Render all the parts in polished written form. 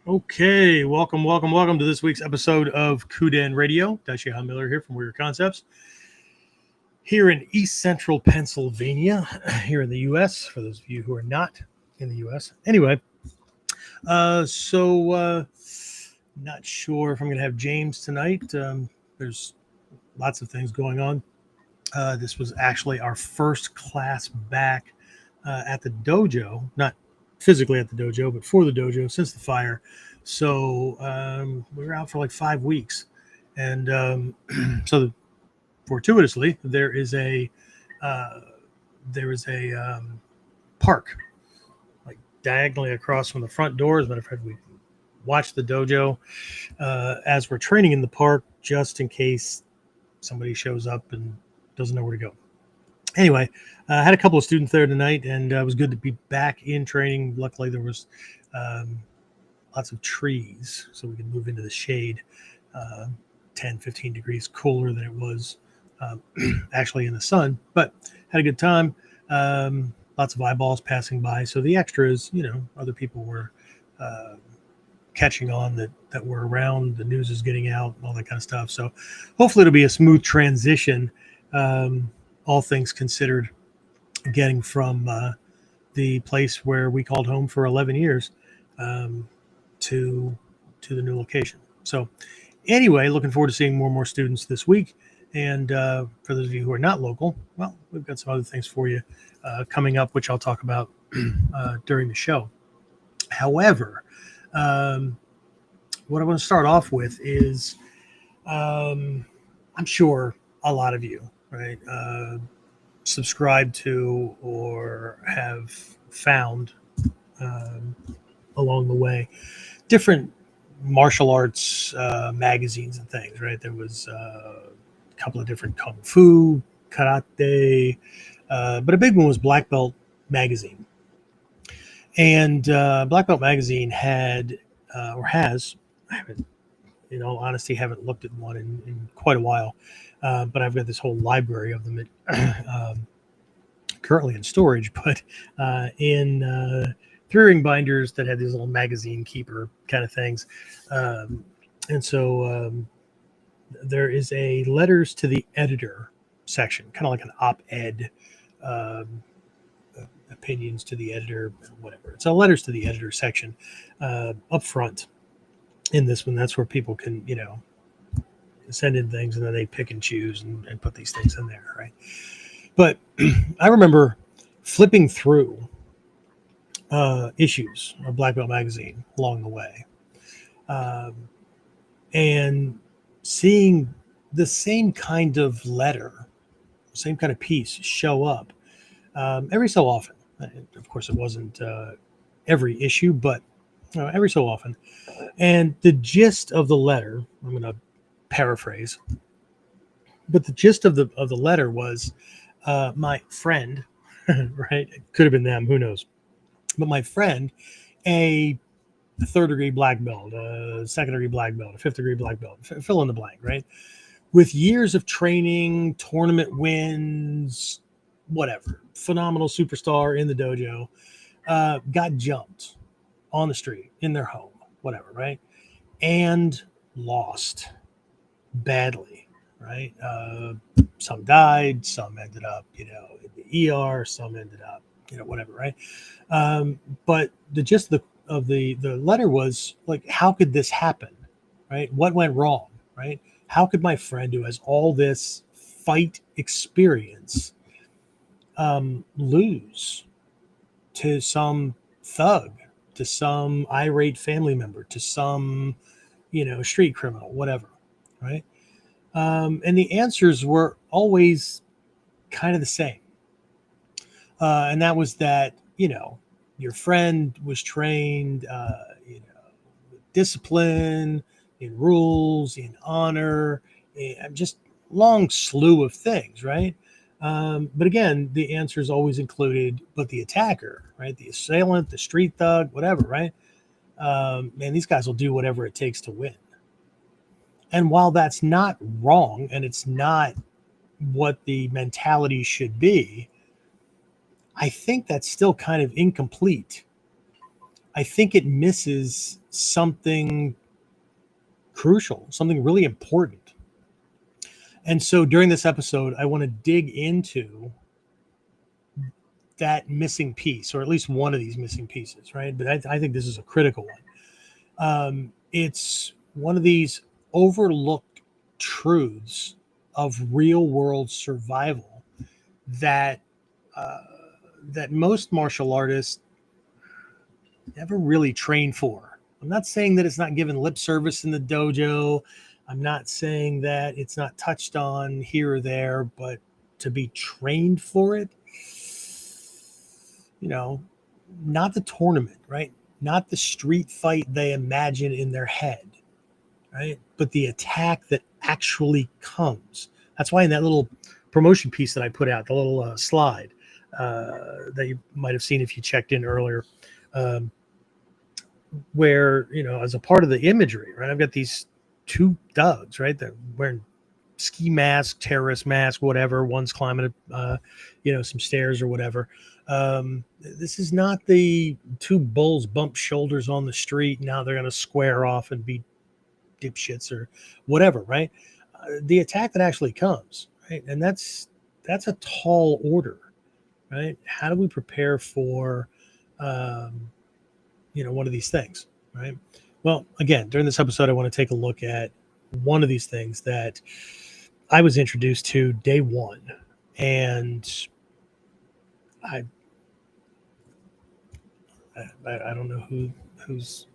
Okay, welcome to this week's episode of KUDEN Radio. Dai-Shihan Miller here from Warrior Concepts. Here in East Central Pennsylvania, here in the U.S., for those of you who are not in the U.S. Anyway, not sure if I'm going to have James tonight. There's lots of things going on. This was actually our first class back at the dojo, not physically at the dojo, but for the dojo since the fire. So we were out for like 5 weeks. And fortuitously, there is a park like diagonally across from the front door. As a matter of fact, we watched the dojo as we're training in the park, just in case somebody shows up and doesn't know where to go. Anyway, I had a couple of students there tonight, and it was good to be back in training. Luckily, there was lots of trees, so we could move into the shade 10, 15 degrees cooler than it was actually in the sun. But had a good time. Lots of eyeballs passing by. So the extras, other people were catching on that were around. The news is getting out, all that kind of stuff. So hopefully it'll be a smooth transition, all things considered, getting from the place where we called home for 11 years to the new location. So anyway, looking forward to seeing more and more students this week. And for those of you who are not local, well, we've got some other things for you coming up, which I'll talk about during the show. However, what I want to start off with is I'm sure a lot of you, right, subscribe to or have found along the way different martial arts magazines and things, right? There was a couple of different kung fu, karate, but a big one was Black Belt Magazine. And Black Belt Magazine had or has, I haven't, in all honesty, haven't looked at one in quite a while, but I've got this whole library of them currently in storage, but in three-ring binders that had these little magazine keeper kind of things. And so there is a letters to the editor section, kind of like an op-ed, opinions to the editor, whatever. It's a letters to the editor section up front in this one. That's where people can, send in things, and then they pick and choose and put these things in there, right? But I remember flipping through issues of Black Belt Magazine along the way, and seeing the same kind of letter, same kind of piece show up every so often. Of course, it wasn't every issue, but every so often. And the gist of the letter, I'm going to paraphrase, but the gist of the letter was my friend, right? It could have been them, who knows? But my friend, a third-degree black belt, a second-degree black belt, a fifth-degree black belt, fill in the blank, right? With years of training, tournament wins, whatever, phenomenal superstar in the dojo, got jumped on the street, in their home, whatever, right? And lost badly, right? Some died, some ended up, in the ER, some ended up, whatever, right? But the gist of the letter was like, how could this happen, right? What went wrong, right? How could my friend, who has all this fight experience, lose to some thug, to some irate family member, to some, street criminal, whatever, right? And the answers were always kind of the same. And that was that, your friend was trained, with discipline, in rules, in honor, just long slew of things, right? But again, the answers always included, but the attacker, right? The assailant, the street thug, whatever, right? Man, these guys will do whatever it takes to win. And while that's not wrong, and it's not what the mentality should be, I think that's still kind of incomplete. I think it misses something crucial, something really important. And so during this episode, I want to dig into that missing piece, or at least one of these missing pieces, right? But I think this is a critical one. It's one of these overlooked truths of real world survival that that most martial artists never really train for. I'm not saying that it's not given lip service in the dojo. I'm not saying that it's not touched on here or there, but to be trained for it, not the tournament, right? Not the street fight they imagine in their head, right? But the attack that actually comes. That's why in that little promotion piece that I put out, the little slide that you might have seen if you checked in earlier, where, as a part of the imagery, right, I've got these two thugs, right? They're wearing ski mask, terrorist mask, whatever. One's climbing, some stairs or whatever. This is not the two bulls bump shoulders on the street. Now they're going to square off and be dipshits or whatever, right? The attack that actually comes, right? And that's a tall order, right? How do we prepare for, one of these things, right? Well, again, during this episode, I want to take a look at one of these things that I was introduced to day one, and I don't know who's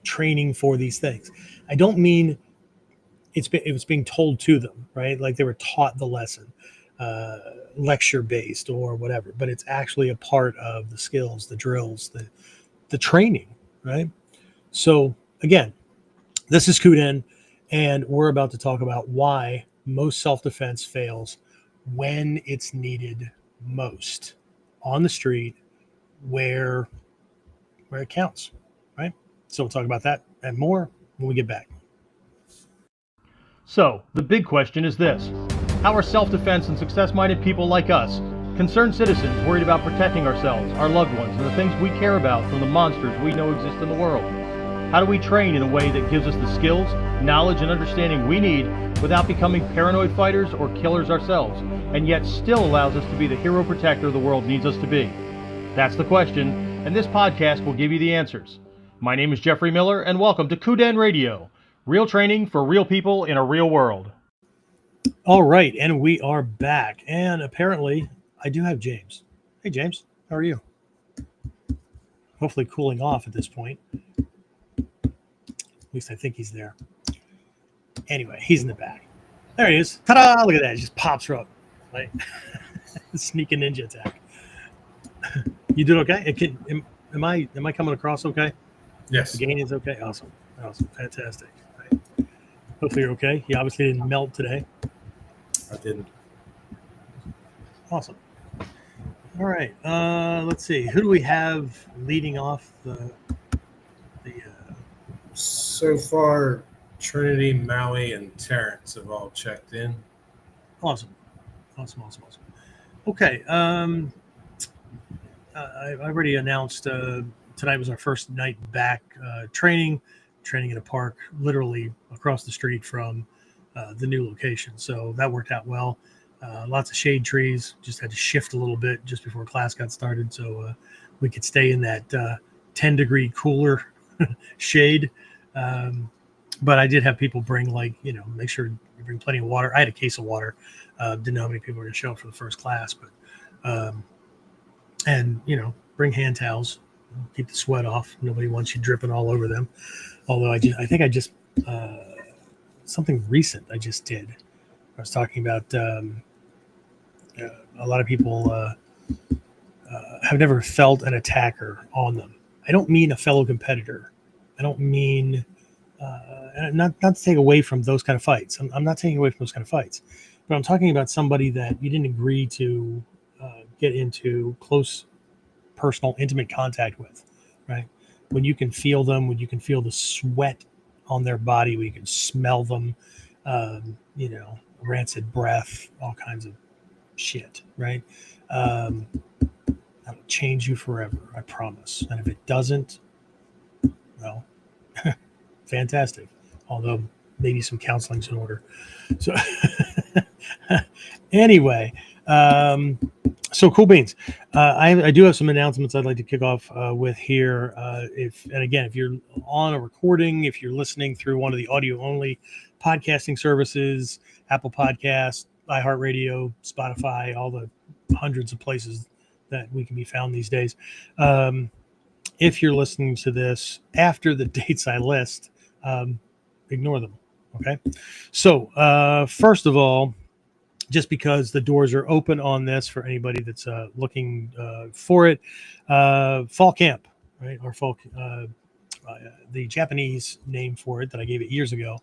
training for these things. I don't mean it was being told to them, right? Like they were taught the lesson, lecture based or whatever, but it's actually a part of the skills, the drills, the training, right? So again, this is KUDEN, and we're about to talk about why most self-defense fails when it's needed most on the street, where it counts, right? So we'll talk about that and more when we get back. So, the big question is this: how are self-defense and success-minded people like us, concerned citizens worried about protecting ourselves, our loved ones, and the things we care about from the monsters we know exist in the world? How do we train in a way that gives us the skills, knowledge, and understanding we need without becoming paranoid fighters or killers ourselves, and yet still allows us to be the hero protector the world needs us to be? That's the question, and this podcast will give you the answers. My name is Jeffrey Miller, and welcome to KUDEN Radio, real training for real people in a real world. All right, and we are back, and apparently I do have James. Hey, James, how are you? Hopefully cooling off at this point. At least I think he's there. Anyway, he's in the back. There he is. Ta-da! Look at that. He just pops her up. Right? Sneaking ninja attack. You did okay? Am I coming across okay? Yes. The gain is okay? Awesome. Fantastic. Right. Hopefully you're okay. You obviously didn't melt today. I didn't. Awesome. All right. Let's see. Who do we have leading off the So far, Trinity, Maui, and Terrence have all checked in. Awesome. Okay. I already announced tonight was our first night back training in a park literally across the street from the new location. So that worked out well. Lots of shade trees. Just had to shift a little bit just before class got started so we could stay in that 10-degree cooler shade. But I did have people bring make sure you bring plenty of water. I had a case of water. Didn't know how many people were going to show up for the first class, but and bring hand towels, keep the sweat off. Nobody wants you dripping all over them. Although I think I just something recent I just did. I was talking about a lot of people have never felt an attacker on them. I don't mean a fellow competitor. I don't mean not to take away from those kind of fights. I'm not taking away from those kind of fights, but I'm talking about somebody that you didn't agree to get into close, personal, intimate contact with, right? When you can feel them, when you can feel the sweat on their body, when you can smell them, rancid breath, all kinds of shit, right? That'll change you forever, I promise. And if it doesn't, well, fantastic. Although maybe some counseling's in order. So anyway, so cool beans. I do have some announcements I'd like to kick off with here. If you're on a recording, if you're listening through one of the audio only podcasting services, Apple Podcasts, iHeartRadio, Spotify, all the hundreds of places that we can be found these days. If you're listening to this after the dates I list, ignore them. Okay. So first of all, just because the doors are open on this for anybody that's looking for it, fall camp, right? Or fall, the Japanese name for it that I gave it years ago,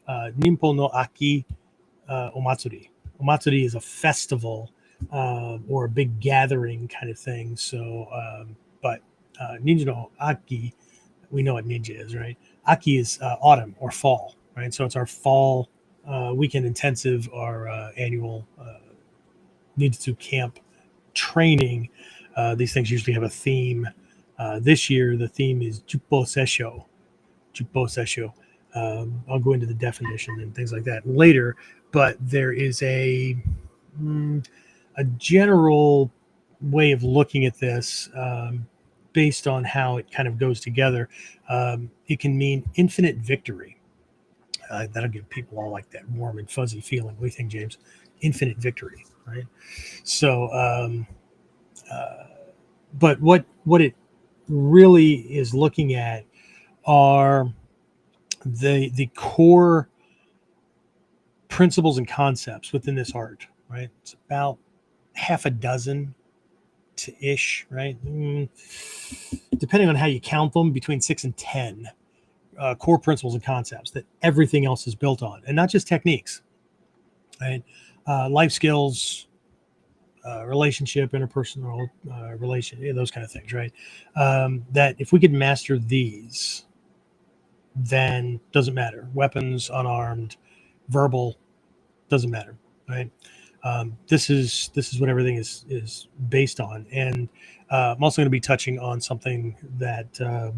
Nimpo no Aki Omatsuri. Omatsuri is a festival or a big gathering kind of thing. So, but Ninja no Aki, we know what ninja is, right? Aki is autumn or fall, right? So it's our fall weekend intensive, our annual Ninjutsu camp training. These things usually have a theme. This year, the theme is Juppo Sesho. Juppo Sesho. I'll go into the definition and things like that later, but there is a general way of looking at this based on how it kind of goes together. It can mean infinite victory. That'll give people all like that warm and fuzzy feeling. What do you think, James? Infinite victory, right? So, but what it really is looking at are the core principles and concepts within this art, right? It's about half a dozen to ish, right? Depending on how you count them, between 6 and 10 core principles and concepts that everything else is built on, and not just techniques, right? Life skills, relationship, interpersonal relation, those kind of things, right? That if we could master these, then doesn't matter. Weapons, unarmed, verbal, doesn't matter, right? This is what everything is based on, and I'm also going to be touching on something that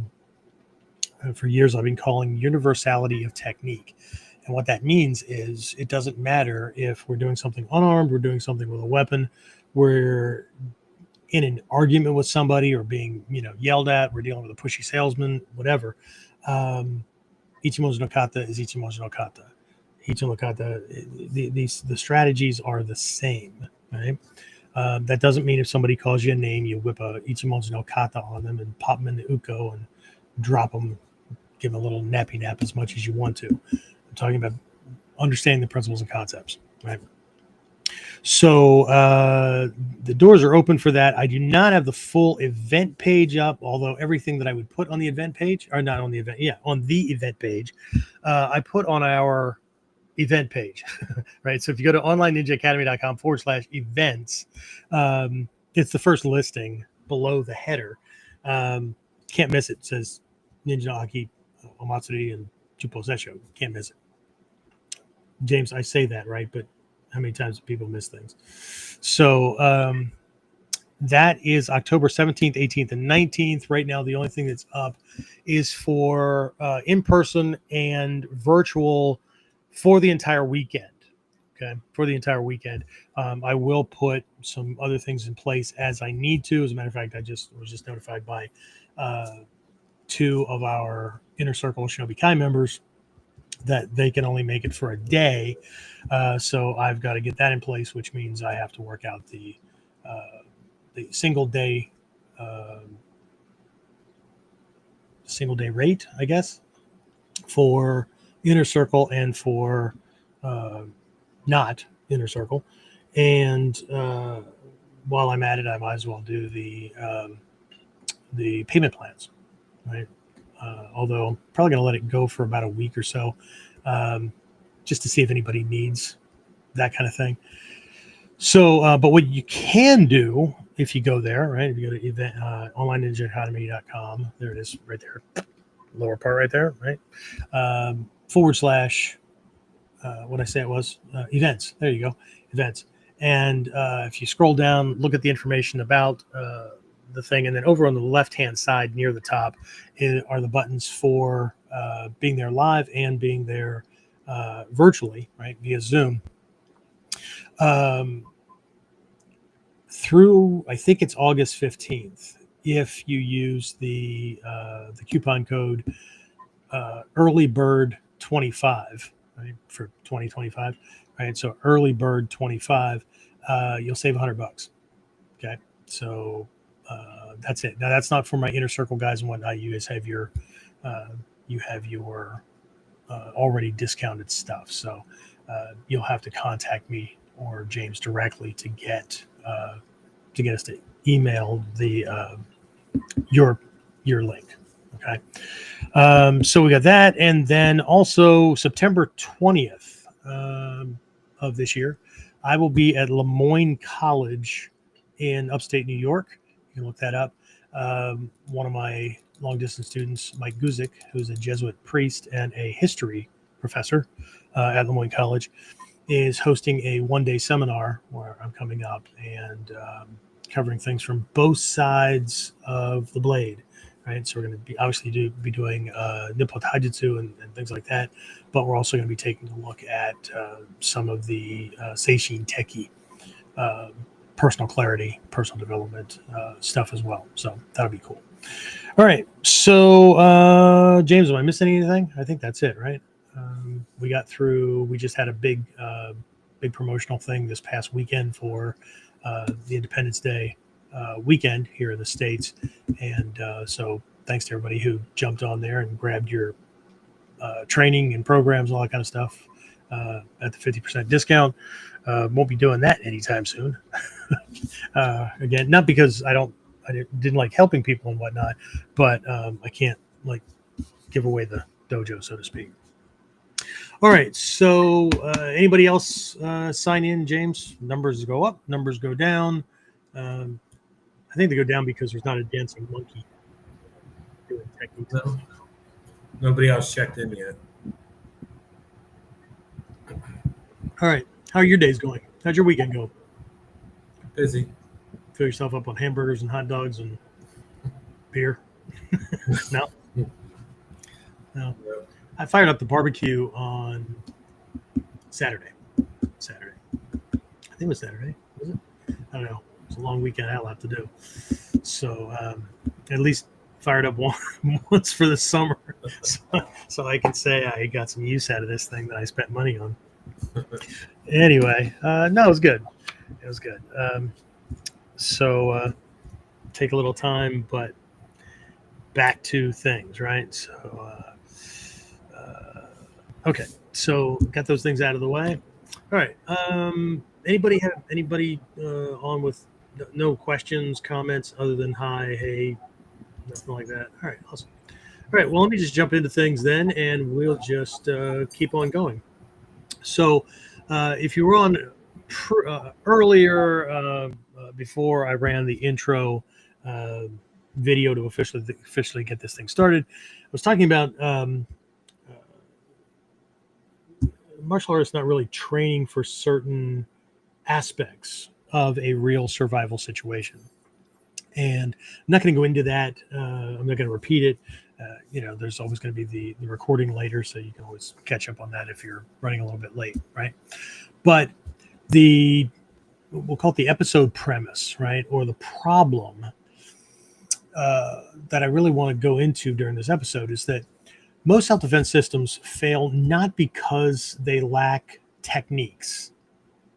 for years I've been calling universality of technique. And what that means is it doesn't matter if we're doing something unarmed, we're doing something with a weapon, we're in an argument with somebody or being, yelled at, we're dealing with a pushy salesman, whatever. Ichimoji no kata is Ichimoji no kata. Ichimoji no kata, the strategies are the same, right? That doesn't mean if somebody calls you a name, you whip a Ichimoji no kata on them and pop them in the uko and drop them, give them a little nappy nap as much as you want to. I'm talking about understanding the principles and concepts, right? So the doors are open for that. I do not have the full event page up, although everything that I would put on the event page, or not on the event, on the event page, I put on our event page, right? So if you go to onlineninjaacademy.com/events, it's the first listing below the header. Can't miss it. It says Ninja no Aki Omatsuri and Juppo Sesho. Can't miss it. James, I say that, right? But how many times do people miss things? So that is October 17th, 18th, and 19th. Right now, the only thing that's up is for in-person and virtual for the entire weekend. Okay, for the entire weekend. I will put some other things in place as I need to. As a matter of fact, I was just notified by 2 of our Inner Circle Shinobi Kai members that they can only make it for a day. So I've got to get that in place, which means I have to work out the single day rate, I guess, for Inner Circle and for not Inner Circle. And while I'm at it, I might as well do the payment plans, right? Although I'm probably going to let it go for about a week or so, just to see if anybody needs that kind of thing. So, but what you can do if you go there, right? If you go to event onlineninjaacademy.com, there it is, right there, lower part right there, right? / what I say it was events. There you go, events. And if you scroll down, look at the information about the thing, and then over on the left-hand side near the top are the buttons for being there live and being there virtually, right, via Zoom. Through, I think it's August 15th, if you use the coupon code early bird 25, right, for 2025, right? So early bird 25, you'll save $100. Okay, so that's it. Now that's not for my inner circle guys and whatnot. You guys have your already discounted stuff. So you'll have to contact me or James directly to get us to email the your link. Okay. So we got that, and then also September 20th of this year, I will be at Lemoyne College in upstate New York. You can look that up. One of my long distance students, Mike Guzik, who's a Jesuit priest and a history professor at Lemoyne College, is hosting a one-day seminar where I'm coming up and covering things from both sides of the blade. Right, so we're going to be obviously be doing Nippon Taijutsu and things like that, but we're also going to be taking a look at some of the Seishin Teki, personal clarity, personal development stuff as well. So that'll be cool. All right, so James, am I missing anything? I think that's it, right? We got through. We just had a big promotional thing this past weekend for the Independence Day weekend here in the States, and so thanks to everybody who jumped on there and grabbed your training and programs, all that kind of stuff at the 50% discount. Won't be doing that anytime soon. Again, not because I didn't like helping people and whatnot, but I can't like give away the dojo, so to speak. All right, so anybody else sign in, James? Numbers go up, numbers go down. I think they go down because there's not a dancing monkey doing techniques. No. Nobody else checked in yet. All right, how are your days going? How'd your weekend go? Busy. Fill yourself up on hamburgers and hot dogs and beer? No. No. Yep. I fired up the barbecue on Saturday. I think it was Saturday. Was it? I don't know. It's a long weekend I'll have to do. So at least fired up once for the summer, so I can say I got some use out of this thing that I spent money on. Anyway, no, it was good. It was good. So take a little time, but back to things, right? So okay, so got those things out of the way. All right. Anybody on with no questions, comments other than hi, hey, nothing like that? All right, awesome. All right, well, let me just jump into things then, and we'll just keep on going. So if you were on earlier, before I ran the intro video to officially get this thing started, I was talking about martial artists not really training for certain aspects of a real survival situation. And I'm not going to go into that. I'm not going to repeat it. There's always going to be the recording later, so you can always catch up on that if you're running a little bit late, right? But we'll call it the episode premise, right? Or the problem that I really want to go into during this episode is that most self-defense systems fail not because they lack techniques.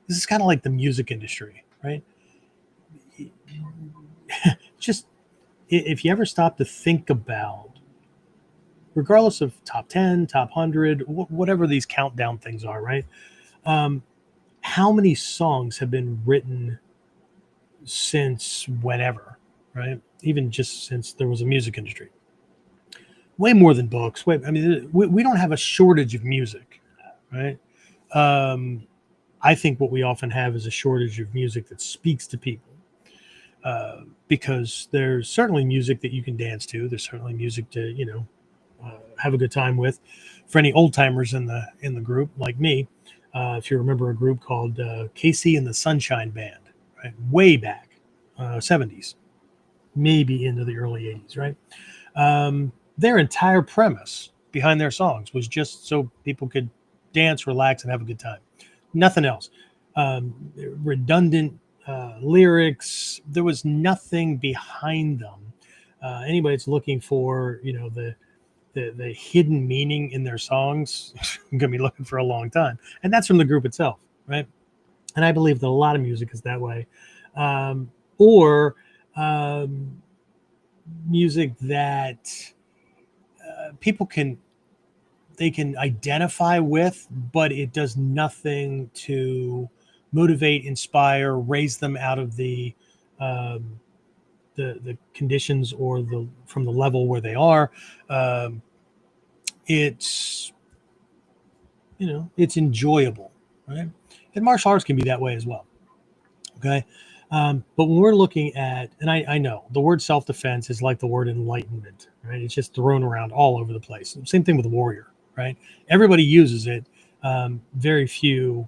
This is kind of like the music industry, right? Just if you ever stop to think about, regardless of top 10, top 100, whatever these countdown things are, right? How many songs have been written since whenever, right? Even just since there was a music industry. Way more than books. We don't have a shortage of music, right? I think what we often have is a shortage of music that speaks to people, because there's certainly music that you can dance to. There's certainly music to have a good time with. For any old timers in the group like me, if you remember a group called Casey and the Sunshine Band, right? Way back, 70s. maybe into the early 80s, right? Their entire premise behind their songs was just so people could dance, relax, and have a good time. Nothing else. Redundant lyrics. There was nothing behind them. Anybody that's looking for, the hidden meaning in their songs is going to be looking for a long time. And that's from the group itself, right? And I believe that a lot of music is that way. Or music that people can identify with, but it does nothing to motivate, inspire, raise them out of the conditions or from the level where they are. It's it's enjoyable, right? And martial arts can be that way as well. Okay. But when we're looking at, and I know the word self-defense is like the word enlightenment, right? It's just thrown around all over the place. Same thing with the warrior, right? Everybody uses it. Very few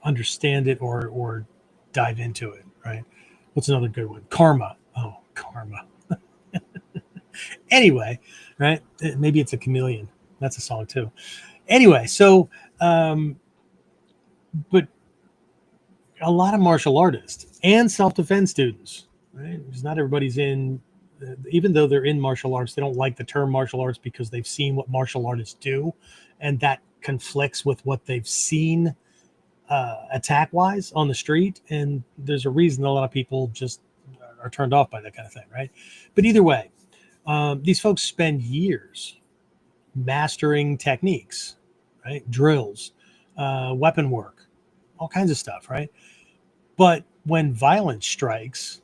understand it or dive into it, right? What's another good one? Karma. Oh, karma. Anyway, right? Maybe it's a chameleon. That's a song too. Anyway, so, but a lot of martial artists and self-defense students, right? Because not everybody's in, even though they're in martial arts, they don't like the term martial arts because they've seen what martial artists do, and that conflicts with what they've seen attack-wise on the street. And there's a reason a lot of people just are turned off by that kind of thing, right? But either way, these folks spend years mastering techniques, right? Drills, weapon work, all kinds of stuff, right? But when violence strikes,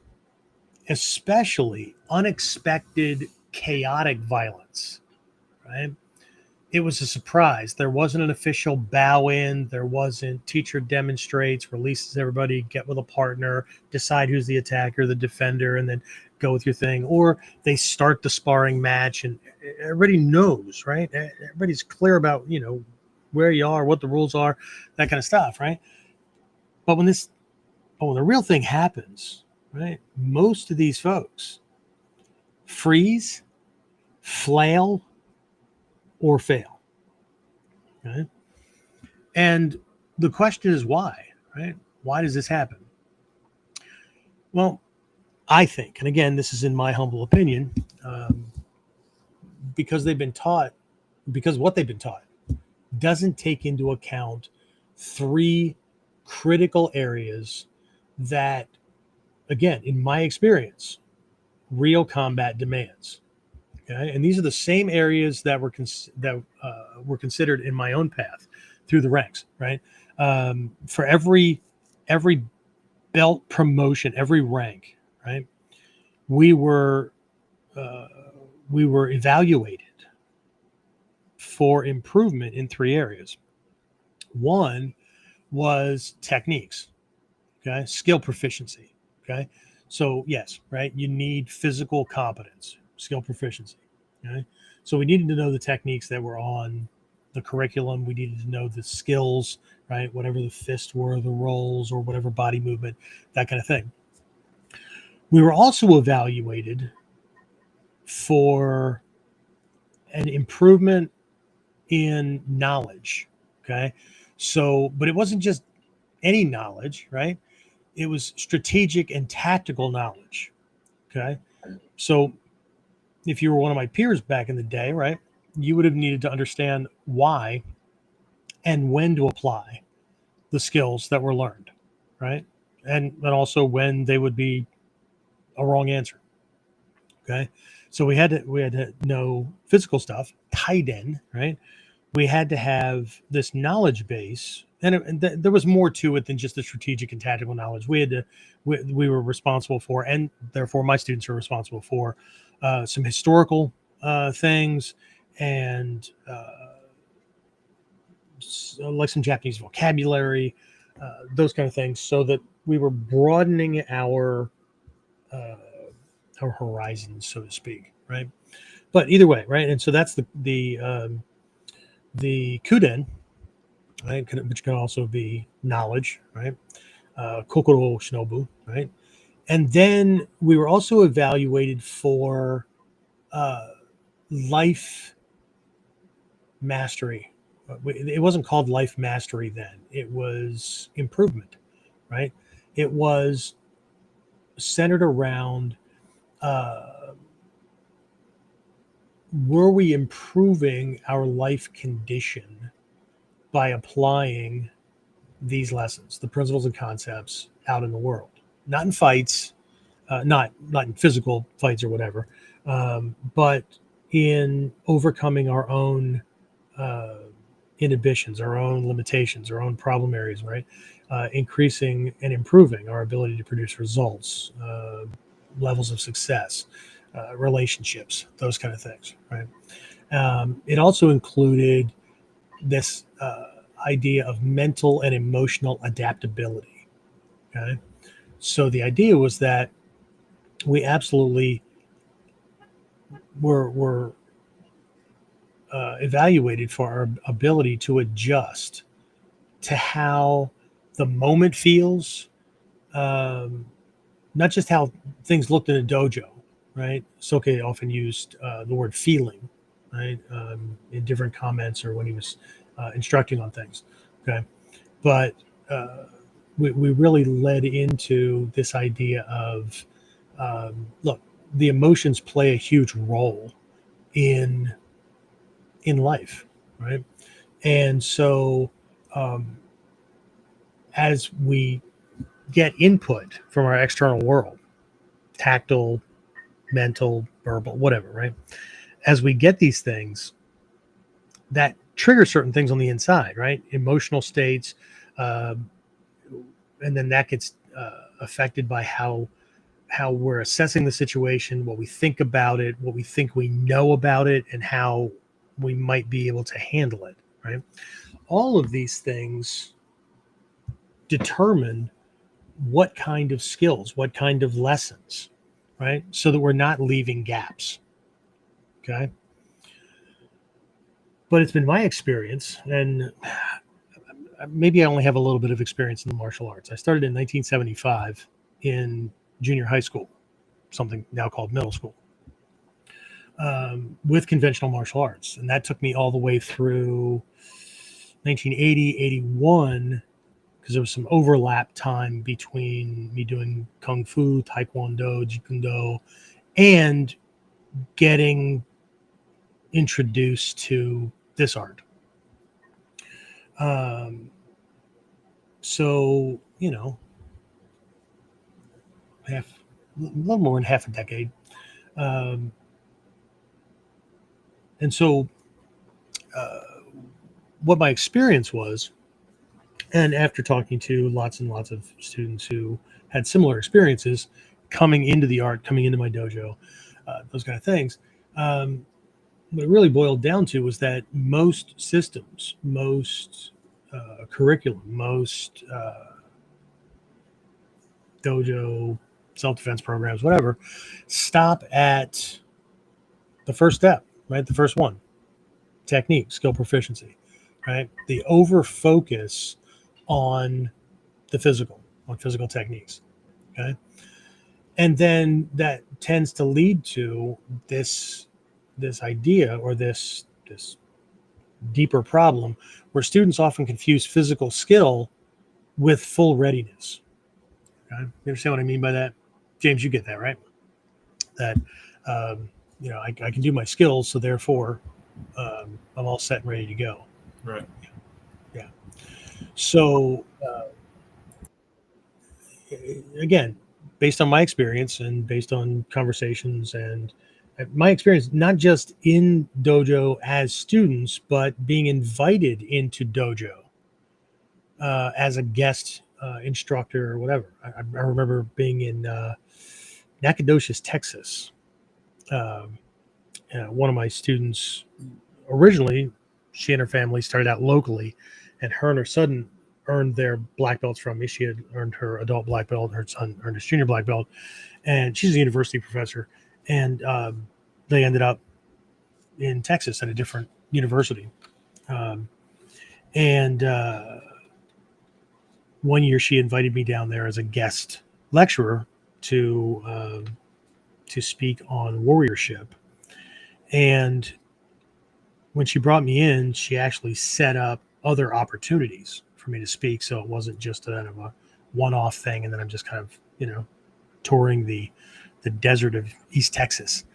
especially unexpected, chaotic violence, right? It was a surprise. There wasn't an official bow in. There wasn't teacher demonstrates, releases everybody, get with a partner, decide who's the attacker, the defender, and then go with your thing. Or they start the sparring match and everybody knows, right? Everybody's clear about, where you are, what the rules are, that kind of stuff, right? But when the real thing happens, right, most of these folks freeze, flail, or fail. Okay? And the question is why, right? Why does this happen? Well, I think, and again, this is in my humble opinion, because what they've been taught doesn't take into account three critical areas that, again, in my experience, real combat demands. Okay, and these are the same areas that were considered in my own path through the ranks. Right, for every belt promotion, every rank, right, we were evaluated for improvement in three areas. One was techniques. Okay, skill proficiency. Okay, so yes, right, you need physical competence, skill proficiency. Okay, so we needed to know the techniques that were on the curriculum. We needed to know the skills, right, whatever the fists were, the rolls, or whatever body movement, that kind of thing. We were also evaluated for an improvement in knowledge. Okay, so, but it wasn't just any knowledge, right? It was strategic and tactical knowledge. Okay, so if you were one of my peers back in the day, right, you would have needed to understand why and when to apply the skills that were learned, right? And also when they would be a wrong answer. Okay, so we had to know physical stuff, KUDEN, right? We had to have this knowledge base, and there was more to it than just the strategic and tactical knowledge. We were responsible for, and therefore my students are responsible for, some historical things and like some Japanese vocabulary, those kind of things, so that we were broadening our horizons, so to speak, right? But either way, right? And so that's the KUDEN, right? Which can also be knowledge, right? Kokoro shinobu, right? And then we were also evaluated for life mastery. It wasn't called life mastery then. It was improvement, right? It was centered around were we improving our life condition by applying these lessons, the principles and concepts out in the world, not in fights, not in physical fights or whatever, but in overcoming our own uh, inhibitions, our own limitations, our own problem areas, right? Increasing and improving our ability to produce results, levels of success, relationships, those kind of things, right? It also included this idea of mental and emotional adaptability. Okay. So the idea was that we absolutely were evaluated for our ability to adjust to how the moment feels, um, not just how things looked in a dojo, right? Soke often used the word feeling, right, in different comments or when he was instructing on things. Okay. But we really led into this idea of look, the emotions play a huge role in life, right? And so um, as we get input from our external world, tactile, mental, verbal, whatever, right? As we get these things, that trigger certain things on the inside, right? Emotional states, uh, and then that gets affected by how we're assessing the situation, what we think about it, what we think we know about it, and how we might be able to handle it, right? All of these things determine what kind of skills, what kind of lessons, right? So that we're not leaving gaps. Okay. But it's been my experience, and maybe I only have a little bit of experience in the martial arts. I started in 1975 in junior high school, something now called middle school, with conventional martial arts. And that took me all the way through 1980, 81, because there was some overlap time between me doing Kung Fu, Taekwondo, Jeet Do, and getting introduced to this art. Um, so, a little more than half a decade. Um, and so, uh, what my experience was, and after talking to lots and lots of students who had similar experiences coming into the art, coming into my dojo, those kind of things, what it really boiled down to was that most systems, most curriculum, most dojo self-defense programs, whatever, stop at the first step, right? The first one, technique, skill, proficiency, right? The over focus on the physical, on physical techniques, okay? And then that tends to lead to this idea or this deeper problem where students often confuse physical skill with full readiness. Okay? You understand what I mean by that? James, you get that, right? That, I can do my skills, so therefore I'm all set and ready to go. Right. Yeah. So, again, based on my experience and based on conversations and my experience, not just in dojo as students, but being invited into dojo as a guest instructor or whatever. I remember being in Nacogdoches, Texas. One of my students, originally, she and her family started out locally, and her and her son earned their black belts from me. She had earned her adult black belt, her son earned his junior black belt, and she's a university professor. And they ended up in Texas at a different university. And one year she invited me down there as a guest lecturer to speak on warriorship. And when she brought me in, she actually set up other opportunities for me to speak. So it wasn't just kind of a one-off thing. And then I'm just kind of, touring the desert of East Texas.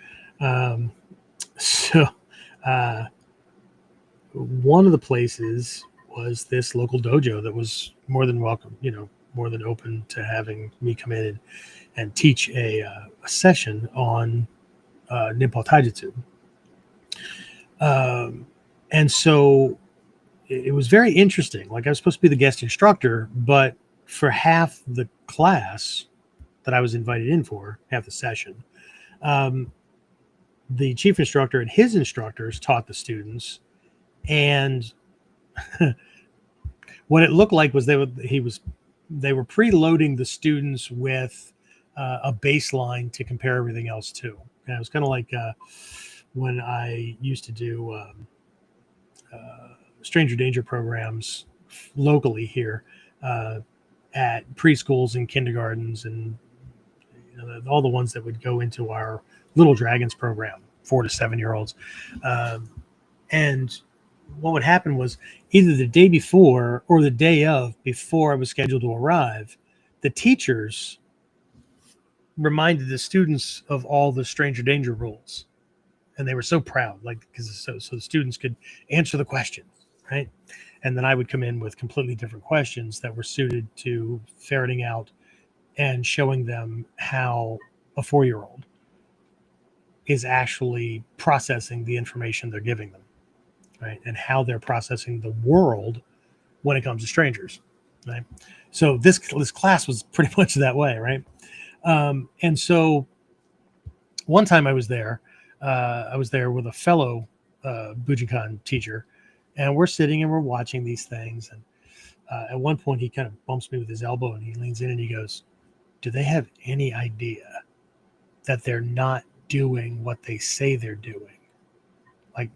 So one of the places was this local dojo that was more than welcome, more than open to having me come in and teach a session on Ninpo Taijutsu. And so it was very interesting. Like, I was supposed to be the guest instructor, but for half the class that I was invited in for, half the session, the chief instructor and his instructors taught the students. And what it looked like was they were preloading the students with a baseline to compare everything else to. And it was kind of like when I used to do stranger danger programs locally here at preschools and kindergartens, and all the ones that would go into our Little Dragons program, 4 to 7 year olds. And what would happen was, either the day before or the day of, before I was scheduled to arrive, the teachers reminded the students of all the stranger danger rules. And they were so proud, because so the students could answer the questions, right? And then I would come in with completely different questions that were suited to ferreting out and showing them how a 4-year-old is actually processing the information they're giving them, right? And how they're processing the world when it comes to strangers, right? So this class was pretty much that way, right? And so one time I was there with a fellow Bujinkan teacher, and we're sitting and we're watching these things. And at one point, he kind of bumps me with his elbow, and he leans in and he goes, "Do they have any idea that they're not doing what they say they're doing? Like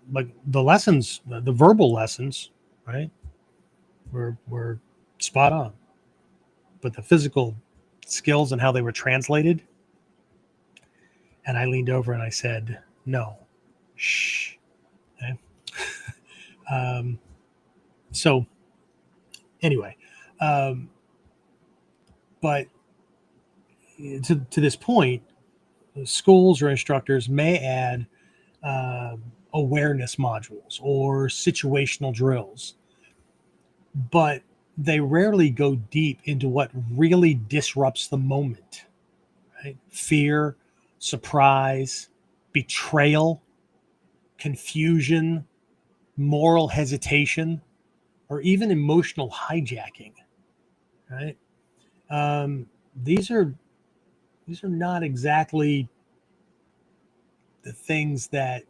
the lessons, the verbal lessons, right? Were spot on, but the physical skills and how they were translated." And I leaned over and I said, "No, shh." Okay. So anyway, but to this point, schools or instructors may add awareness modules or situational drills, but they rarely go deep into what really disrupts the moment, right? Fear, surprise, betrayal, confusion, moral hesitation, or even emotional hijacking, right? These are not exactly the things that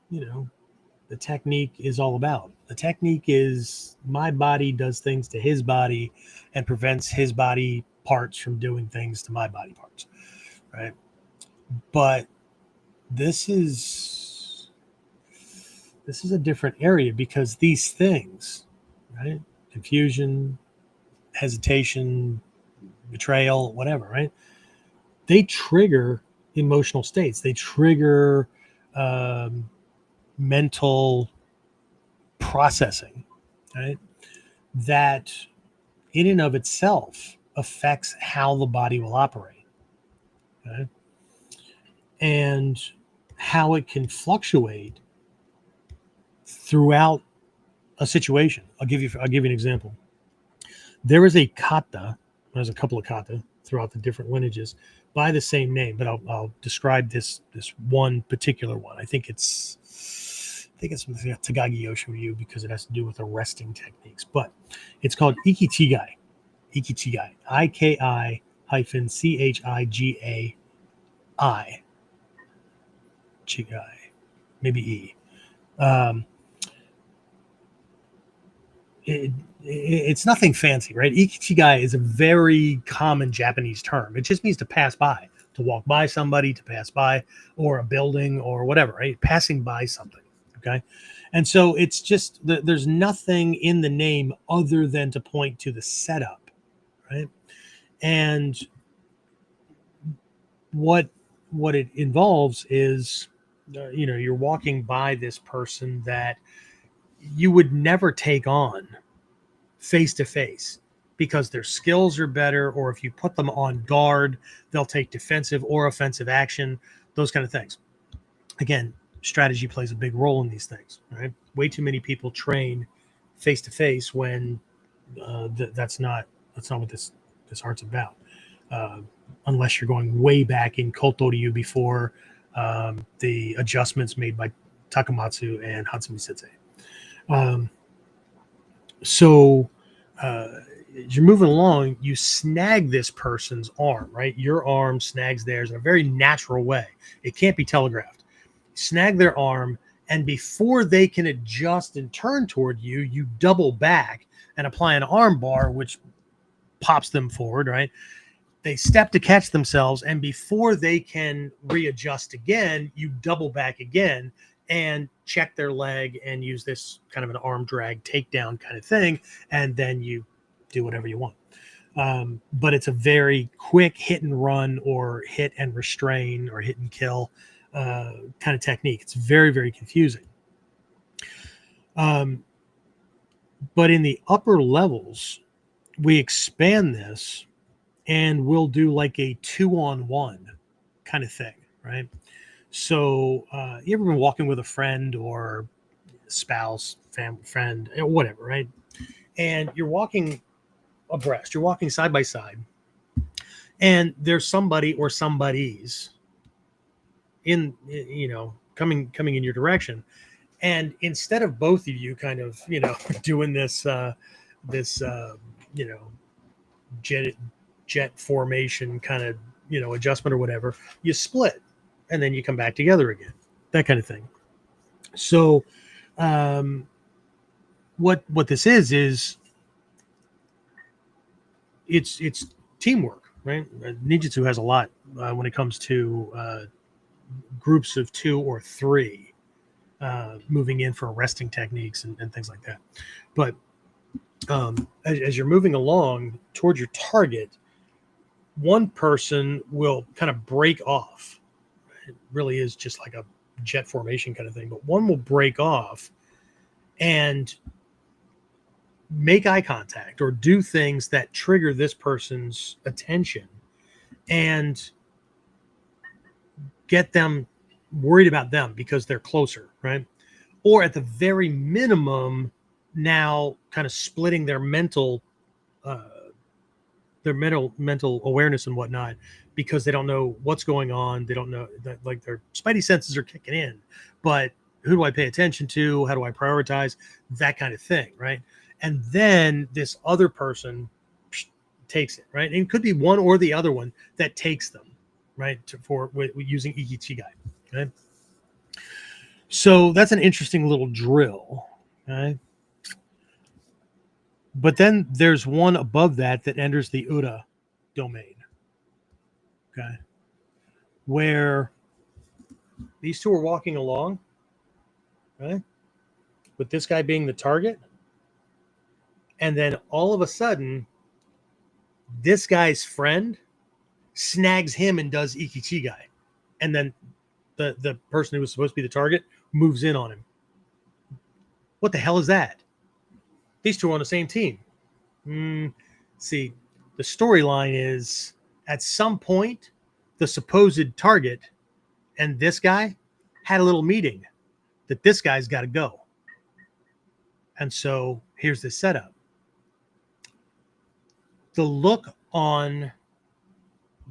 the technique is all about. The technique is, my body does things to his body and prevents his body parts from doing things to my body parts, right? But this is a different area, because these things, right? Confusion, hesitation, betrayal, whatever, right? They trigger emotional states. They trigger mental processing, right? That in and of itself affects how the body will operate, okay? And how it can fluctuate throughout a situation. I'll give you an example. There is a kata. There's a couple of kata throughout the different lineages by the same name, but I'll describe this one particular one. I think it's Tagagi Yoshu because it has to do with arresting techniques, but it's called Ikichigai. Ikichigai. IKI-CHIGAI. Chigai. Maybe E. It's nothing fancy, right? Ikichigai is a very common Japanese term. It just means to pass by, to walk by somebody, to pass by, or a building or whatever, right? Passing by something, okay? And so it's just, there's nothing in the name other than to point to the setup, right? And what it involves is, you're walking by this person that you would never take on face to face because their skills are better, or if you put them on guard, they'll take defensive or offensive action, those kind of things. Again, strategy plays a big role in these things, right? Way too many people train face to face when that's not what this art's about. Unless you're going way back in Koto Ryu before the adjustments made by Takamatsu and Hatsumi Sensei. So as you're moving along, you snag this person's arm, right? Your arm snags theirs in a very natural way. It can't be telegraphed. Snag their arm, and before they can adjust and turn toward you, you double back and apply an arm bar, which pops them forward, right? They step to catch themselves, and before they can readjust again, you double back again and check their leg and use this kind of an arm drag takedown kind of thing, and then you do whatever you want. But it's a very quick hit and run or hit and restrain or hit and kill kind of technique. It's very, very confusing. But in the upper levels, we expand this and we'll do like a 2-on-1 kind of thing, right? So you ever been walking with a friend or spouse, friend, whatever, right? And you're walking abreast, you're walking side by side, and there's somebody or somebodies coming in your direction. And instead of both of you kind of, doing this jet formation kind of, adjustment or whatever, you split and then you come back together again, that kind of thing. So what this is it's teamwork, right? Ninjutsu has a lot when it comes to groups of 2 or 3 moving in for arresting techniques and things like that. But as you're moving along towards your target, one person will kind of break off. It really is just like a jet formation kind of thing, but one will break off and make eye contact or do things that trigger this person's attention and get them worried about them because they're closer, right? Or at the very minimum, now kind of splitting their mental awareness and whatnot, because they don't know what's going on. They don't know that, like, their spidey senses are kicking in, but who do I pay attention to? How do I prioritize? That kind of thing, right? And then this other person takes it, right? And it could be one or the other one that takes them, right? For using ikichigai, okay? So that's an interesting little drill, okay? But then there's one above that enters the Ura domain, okay? Where these two are walking along, right? With this guy being the target. And then all of a sudden, this guy's friend snags him and does ikichigai. And then the person who was supposed to be the target moves in on him. What the hell is that? These two are on the same team. See, the storyline is at some point, the supposed target and this guy had a little meeting that this guy's got to go. And so here's the setup. The look on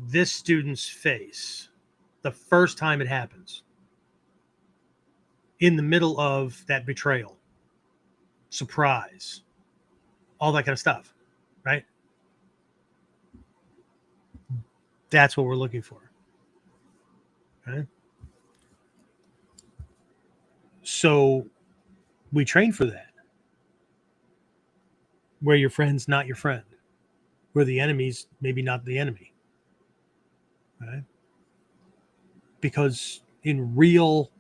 this student's face, the first time it happens, in the middle of that betrayal, surprise, all that kind of stuff, right? That's what we're looking for. Okay? So we train for that. Where your friend's not your friend. Where the enemy's maybe not the enemy. Right? Because in real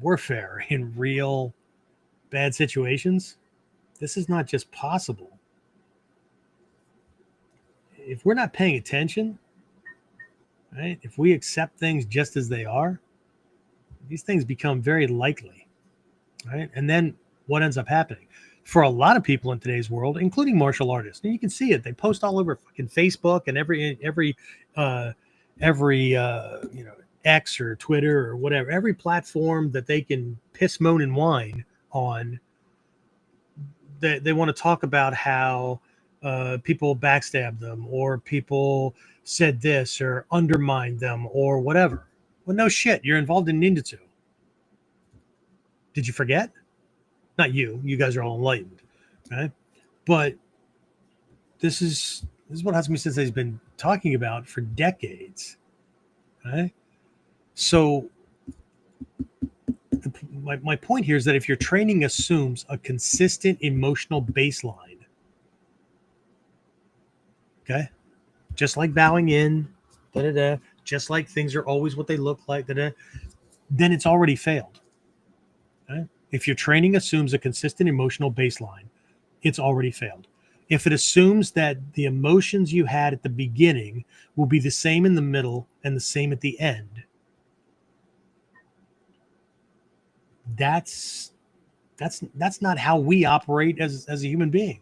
warfare, in real bad situations, this is not just possible. if we're not paying attention, right? If we accept things just as they are, these things become very likely, right? And then what ends up happening for a lot of people in today's world, including martial artists, and you can see it. They post all over fucking Facebook and every X or Twitter or whatever, every platform that they can piss, moan, and whine on. They want to talk about how people backstab them, or people said this or undermined them or whatever. Well, no shit. You're involved in ninjutsu. Did you forget? Not you. You guys are all enlightened, okay? But this is what Hatsumi Sensei has been talking about for decades, okay? So my point here is that if your training assumes a consistent emotional baseline, okay, just like bowing in, just like things are always what they look like, then it's already failed. Okay? If your training assumes a consistent emotional baseline, it's already failed. If it assumes that the emotions you had at the beginning will be the same in the middle and the same at the end, that's not how we operate as a human being,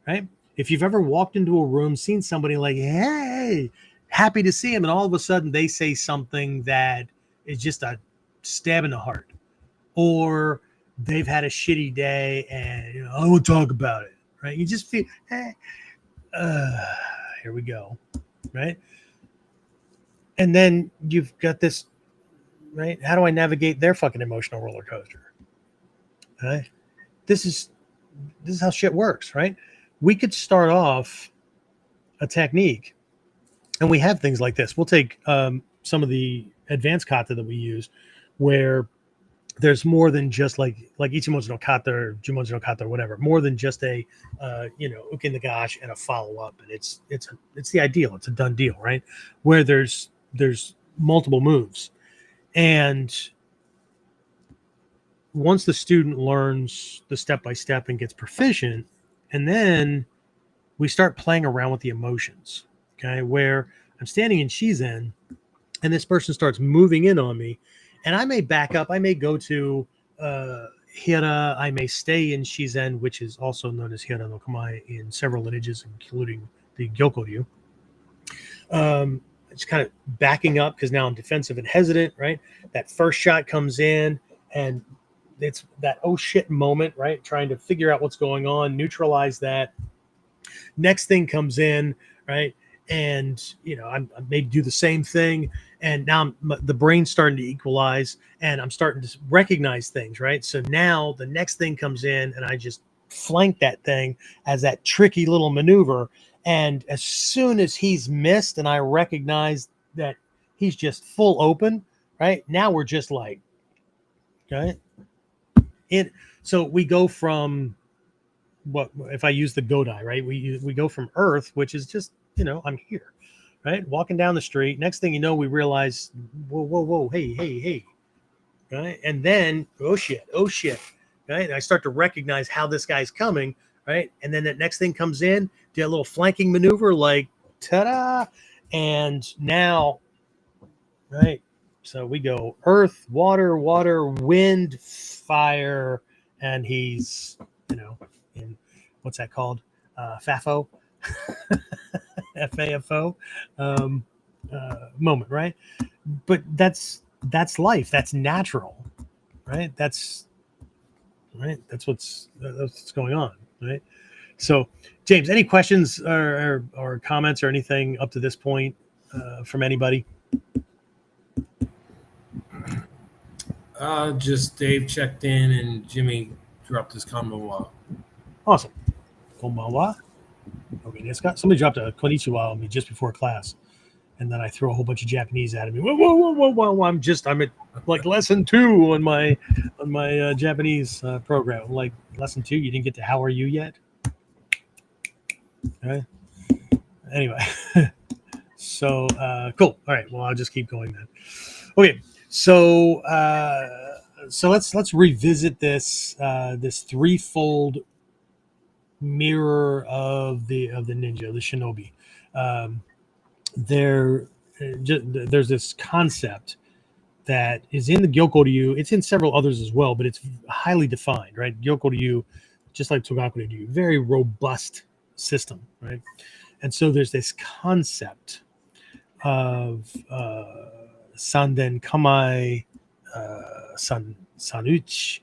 right? If you've ever walked into a room, seen somebody like, hey, happy to see him, and all of a sudden they say something that is just a stab in the heart, or they've had a shitty day and I won't talk about it, right? You just feel, hey, here we go, right? And then you've got this, right? How do I navigate their fucking emotional roller coaster? Right? This is how shit works, right? We could start off a technique, and we have things like this. We'll take some of the advanced kata that we use, where there's more than just like Ichimonji no kata or Jumonji no kata or whatever, more than just a uke nagashi and a follow up, and it's the ideal. It's a done deal, right? Where there's multiple moves, and once the student learns the step by step and gets proficient, and then we start playing around with the emotions. Okay, where I'm standing in Shizen, and this person starts moving in on me, and I may back up. I may go to Hira. I may stay in Shizen, which is also known as Hira no Kamae in several lineages, including the Gyokoryu. Just kind of backing up because now I'm defensive and hesitant, right? That first shot comes in, and it's that oh shit moment, right? Trying to figure out what's going on, neutralize that. Next thing comes in, right? And I maybe do the same thing, and now the brain's starting to equalize, and I'm starting to recognize things, right? So now the next thing comes in, and I just flank that thing as that tricky little maneuver. And as soon as he's missed, and I recognize that he's just full open, right? Now we're just like, okay. So we go from what if I use the Godai, right? We go from Earth, which is just I'm here, right? Walking down the street. Next thing you know, we realize, whoa, hey, right? And then oh shit, right? And I start to recognize how this guy's coming, right? And then that next thing comes in, do a little flanking maneuver, like ta-da, and now, right? So we go Earth, water, wind, fire, and he's in what's that called? FAFO. FAFO moment, right? But that's life. That's natural, right? That's what's going on, right? So, James, any questions or comments or anything up to this point from anybody? Just Dave checked in and Jimmy dropped his konbanwa. Awesome. Konbanwa. Okay, somebody dropped a konnichiwa on me just before class, and then I throw a whole bunch of Japanese at me. Whoa! I'm at like lesson 2 on my Japanese program. Like lesson 2, you didn't get to how are you yet? Okay. Anyway, so cool. All right. Well, I'll just keep going then. Okay. So let's revisit this threefold mirror of the ninja, the shinobi. Um, there's this concept that is in the Gyokoryu. It's in several others as well, but it's highly defined, right? Gyokoryu, just like Togakuryu, very robust system, right? And so there's this concept of Sanden Kamai Sanuch,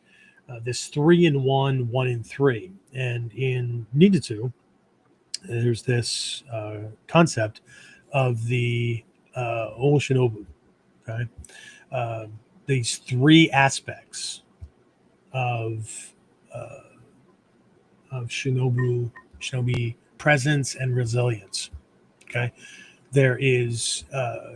this 3-in-1, 1-in-3. And in Ninjutsu, there's this concept of the Oshinobu, okay? These three aspects of shinobi presence and resilience. Okay, there is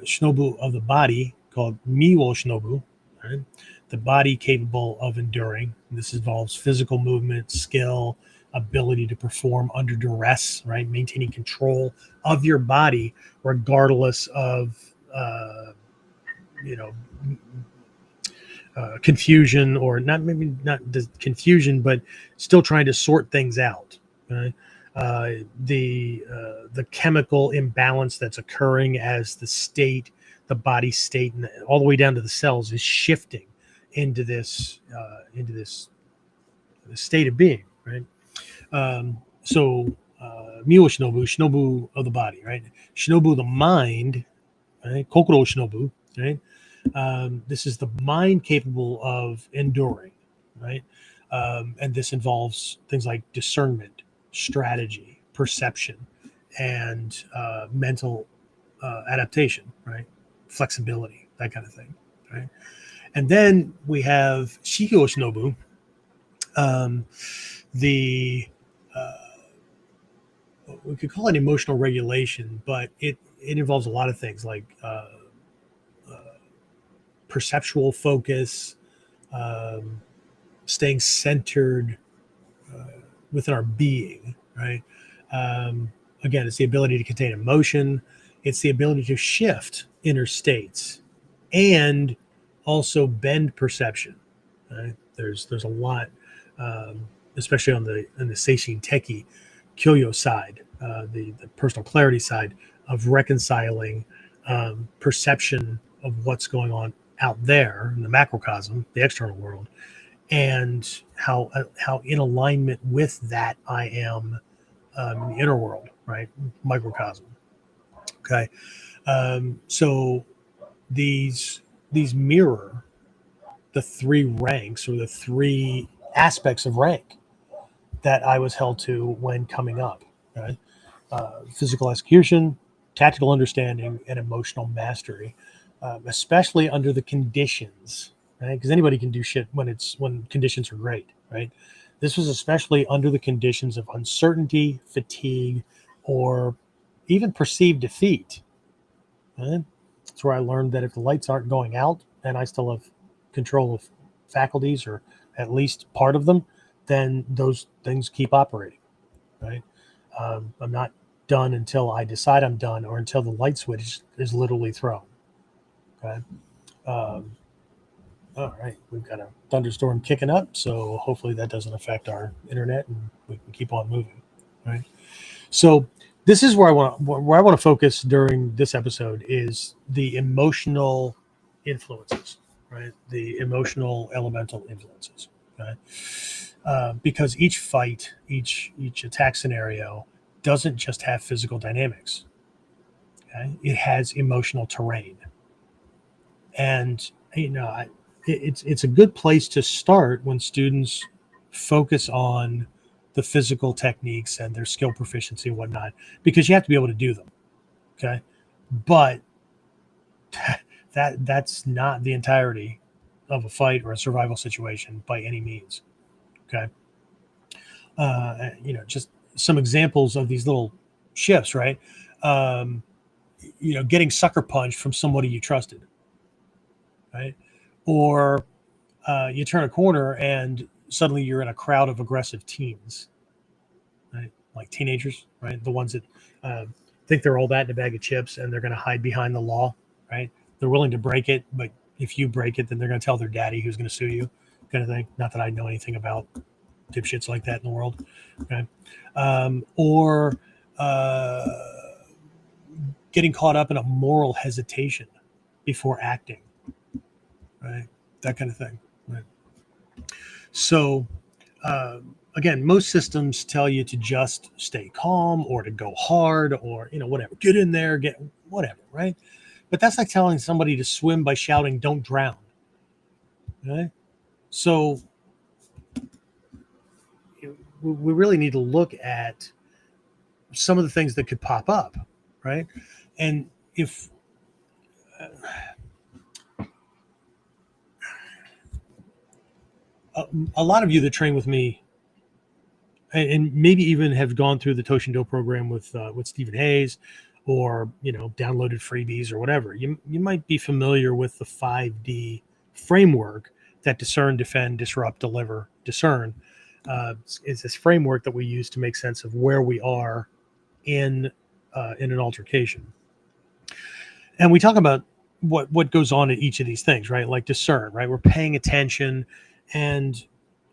shinobu of the body called miwo shinobu, right? The body capable of enduring. This involves physical movement, skill, ability to perform under duress, right? Maintaining control of your body regardless of you know confusion, or not the confusion, but still trying to sort things out. Right? The chemical imbalance that's occurring as the body state, and all the way down to the cells, is shifting into this state of being. Right. So Miwa Shinobu, Shinobu of the body, right? Shinobu of the mind, right? Kokoro Shinobu, right? This is the mind capable of enduring, right? And this involves things like discernment, strategy, perception, and mental adaptation, right? Flexibility, that kind of thing, right? And then we have Shikyo Shinobu, the we could call it emotional regulation, but it involves a lot of things like perceptual focus, um, staying centered within our being, right? Again, it's the ability to contain emotion. It's the ability to shift inner states and also bend perception. Right? There's a lot, especially on the Seishin Teki Kyoyo side, the personal clarity side, of reconciling perception of what's going on out there in the macrocosm, the external world, and how in alignment with that I am in the inner world, right, microcosm. Okay, so these mirror the three ranks, or the three aspects of rank that I was held to when coming up. Right, physical execution, tactical understanding, and emotional mastery, especially under the conditions, right? Because anybody can do shit when conditions are great, right? This was especially under the conditions of uncertainty, fatigue, or even perceived defeat. Right? That's where I learned that if the lights aren't going out and I still have control of faculties, or at least part of them, then those things keep operating. Right? I'm not done until I decide I'm done, or until the light switch is literally thrown. Okay. Um, all right, we've got a thunderstorm kicking up, so hopefully that doesn't affect our internet, and we can keep on moving. Right. So this is where I want to focus during this episode, is the emotional influences, right? The emotional elemental influences. Okay. Because each fight, each attack scenario doesn't just have physical dynamics. Okay, it has emotional terrain, and it's a good place to start when students focus on the physical techniques and their skill proficiency and whatnot, because you have to be able to do them. Okay, but that's not the entirety of a fight or a survival situation by any means. Okay, just some examples of these little shifts, right? Um, getting sucker punched from somebody you trusted, right? Or you turn a corner and suddenly you're in a crowd of aggressive teens, right? Like teenagers, right? The ones that think they're all that in a bag of chips, and they're going to hide behind the law, right? They're willing to break it, but if you break it, then they're going to tell their daddy, who's going to sue you, kind of thing. Not that I know anything about dipshits like that in the world. Okay. Or getting caught up in a moral hesitation before acting, right? That kind of thing, right? So, again, most systems tell you to just stay calm or to go hard or, whatever, get in there, get whatever, right? But that's like telling somebody to swim by shouting, don't drown, right? So we really need to look at some of the things that could pop up, right? And if a lot of you that train with me and maybe even have gone through the Toshindo program with Stephen Hayes, or downloaded freebies or whatever, you might be familiar with the 5D framework that discern, defend, disrupt, deliver, discern. It's this framework that we use to make sense of where we are in an altercation, and we talk about what goes on in each of these things, right? Like discern, right? We're paying attention, and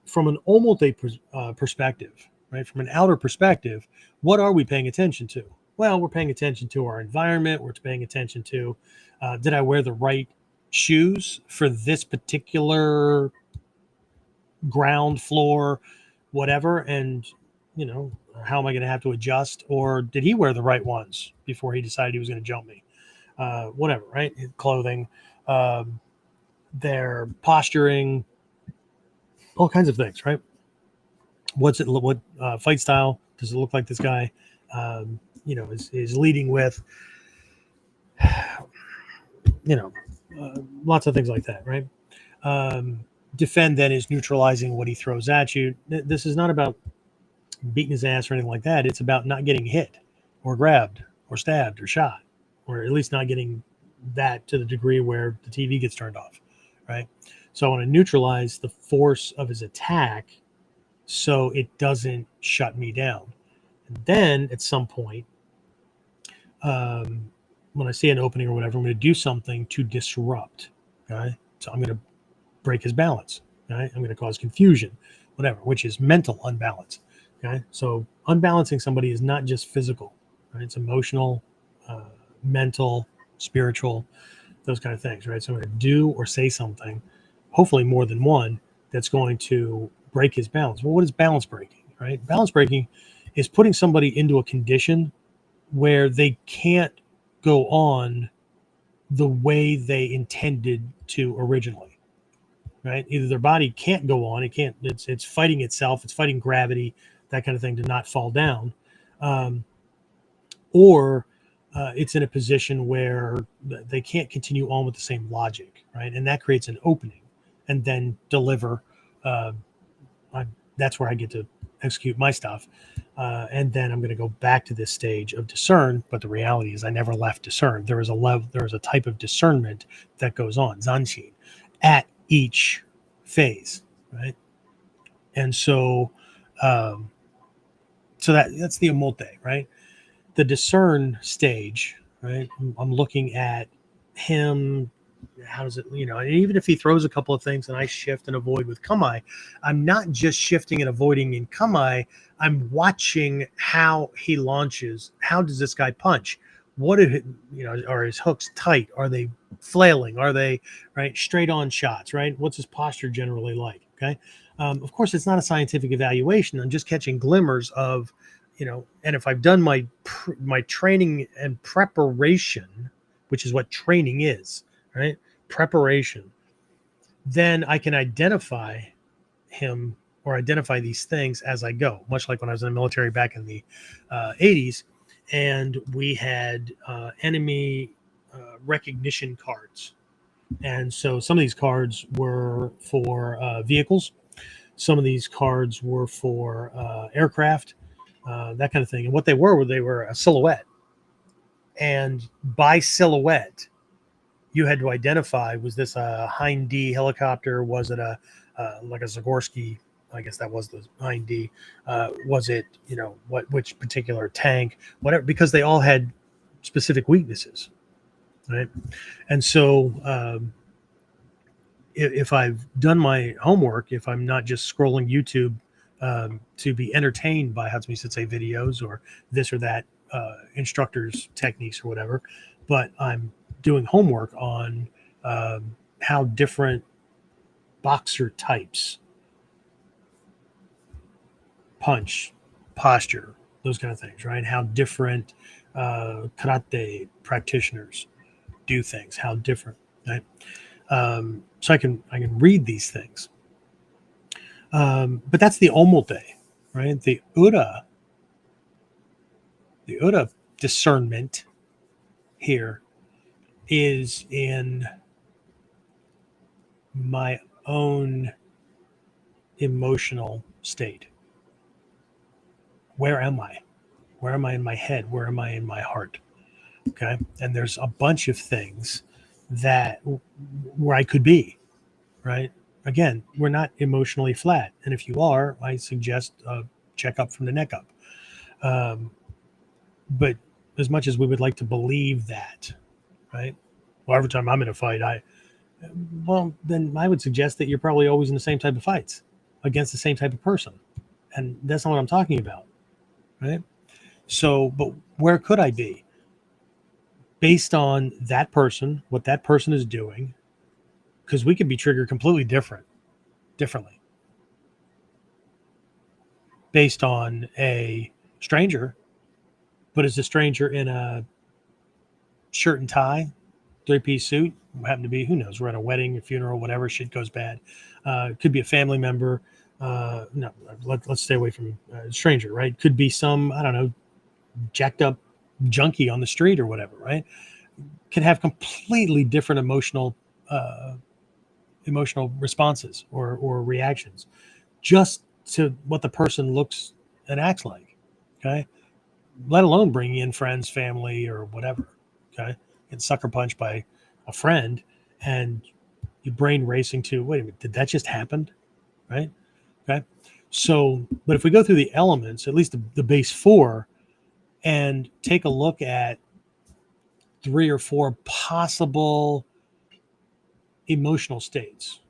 from an omote perspective, right? From an outer perspective, what are we paying attention to? Well, we're paying attention to our environment. We're paying attention to, did I wear the right shoes for this particular ground floor, whatever? And, how am I going to have to adjust? Or did he wear the right ones before he decided he was going to jump me? Whatever, right? Clothing, their posturing, all kinds of things, right? What fight style does it look like this guy is leading with? Lots of things like that, right? Defend then is neutralizing what he throws at you. This is not about beating his ass or anything like that. It's about not getting hit or grabbed or stabbed or shot, or at least not getting that to the degree where the TV gets turned off, right? So I want to neutralize the force of his attack so it doesn't shut me down. And then at some point, when I see an opening or whatever, I'm going to do something to disrupt. Okay, so I'm going to break his balance. Okay, I'm going to cause confusion, whatever, which is mental unbalance. Okay, so unbalancing somebody is not just physical, right? It's emotional, mental, spiritual, those kind of things, right? So I'm going to do or say something, hopefully more than one, that's going to break his balance. Well, what is balance breaking, right? Balance breaking is putting somebody into a condition where they can't go on the way they intended to originally, right? Either their body can't go on, it's fighting itself, it's fighting gravity, that kind of thing, to not fall down, or it's in a position where they can't continue on with the same logic, right? And that creates an opening, and then deliver. That's where I get to execute my stuff. And then I'm going to go back to this stage of discern. But the reality is I never left discern. There is a type of discernment that goes on, zanshin, at each phase, right? And so, that's the omote, right? The discern stage, right? I'm looking at him. How does it, and even if he throws a couple of things and I shift and avoid with kamae, I'm not just shifting and avoiding in kamae. I'm watching how he launches. How does this guy punch? What are his hooks tight? Are they flailing? Are they right straight on shots? Right? What's his posture generally like? Okay. Of course, it's not a scientific evaluation. I'm just catching glimmers of, and if I've done my training and preparation, which is what training is, right? Preparation, then I can identify him or identify these things as I go, much like when I was in the military back in the 80s, and we had enemy recognition cards. And so some of these cards were for vehicles. Some of these cards were for aircraft, that kind of thing. And what they were a silhouette. And by silhouette, you had to identify, was this a Hind D helicopter? Was it like a Zagorski? I guess that was the Hind D. Was it, which particular tank, whatever, because they all had specific weaknesses, right? And so if I've done my homework, if I'm not just scrolling YouTube to be entertained by Hatsumi Sensei videos or this or that instructors' techniques or whatever, but I'm doing homework on how different boxer types punch, posture, those kind of things, right? How different karate practitioners do things, how different, right? So I can read these things, but that's the omote, right? The ura discernment here is in my own emotional state. Where am I? Where am I in my head? Where am I in my heart? Okay. And there's a bunch of things that where I could be, right? Again, we're not emotionally flat. And if you are, I suggest a checkup from the neck up. But as much as we would like to believe that, right? Well, every time I'm in a fight, well, then I would suggest that you're probably always in the same type of fights against the same type of person. And that's not what I'm talking about, right? So, but where could I be? Based on that person, what that person is doing, because we could be triggered completely differently. Based on a stranger, but is the stranger in a shirt and tie, 3-piece suit? Happen to be, who knows? We're at a wedding, a funeral, whatever. Shit goes bad. Could be a family member. No, let's stay away from stranger, right? Could be some, I don't know, jacked up junkie on the street or whatever, right? Can have completely different emotional responses or reactions just to what the person looks and acts like. Okay, let alone bringing in friends, family, or whatever. Okay, get sucker punched by a friend and your brain racing to, wait a minute, did that just happen? Right? Okay, so but if we go through the elements, at least the base 4, and take a look at 3 or 4 possible emotional states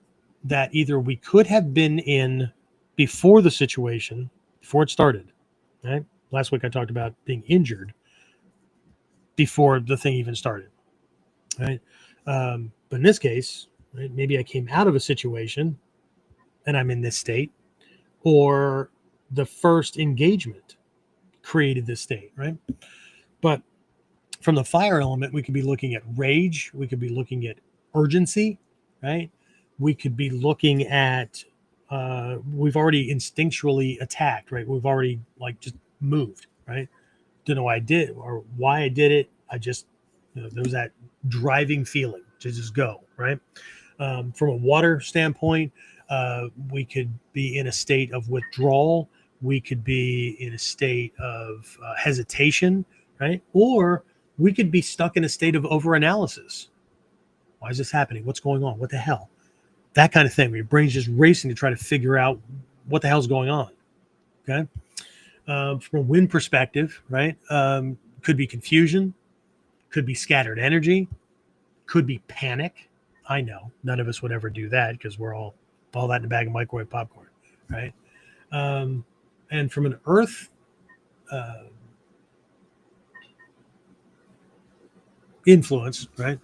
that either we could have been in before the situation, before it started, right? Last week I talked about being injured before the thing even started, right? But in this case, right, maybe I came out of a situation and I'm in this state, or the first engagement created this state, right? But from the fire element, we could be looking at rage, we could be looking at urgency, right? We could be looking at we've already instinctually attacked, right? We've already like just moved, right? Don't know why I did or why I did it. I just, there was that driving feeling to just go, right? From a water standpoint, we could be in a state of withdrawal. We could be in a state of hesitation, right? Or we could be stuck in a state of overanalysis. Why is this happening? What's going on? What the hell? That kind of thing, where your brain's just racing to try to figure out what the hell's going on. Okay. From a wind perspective, right? Could be confusion, could be scattered energy, could be panic. I know none of us would ever do that because we're all that in a bag of microwave popcorn, right? And from an earth influence, right?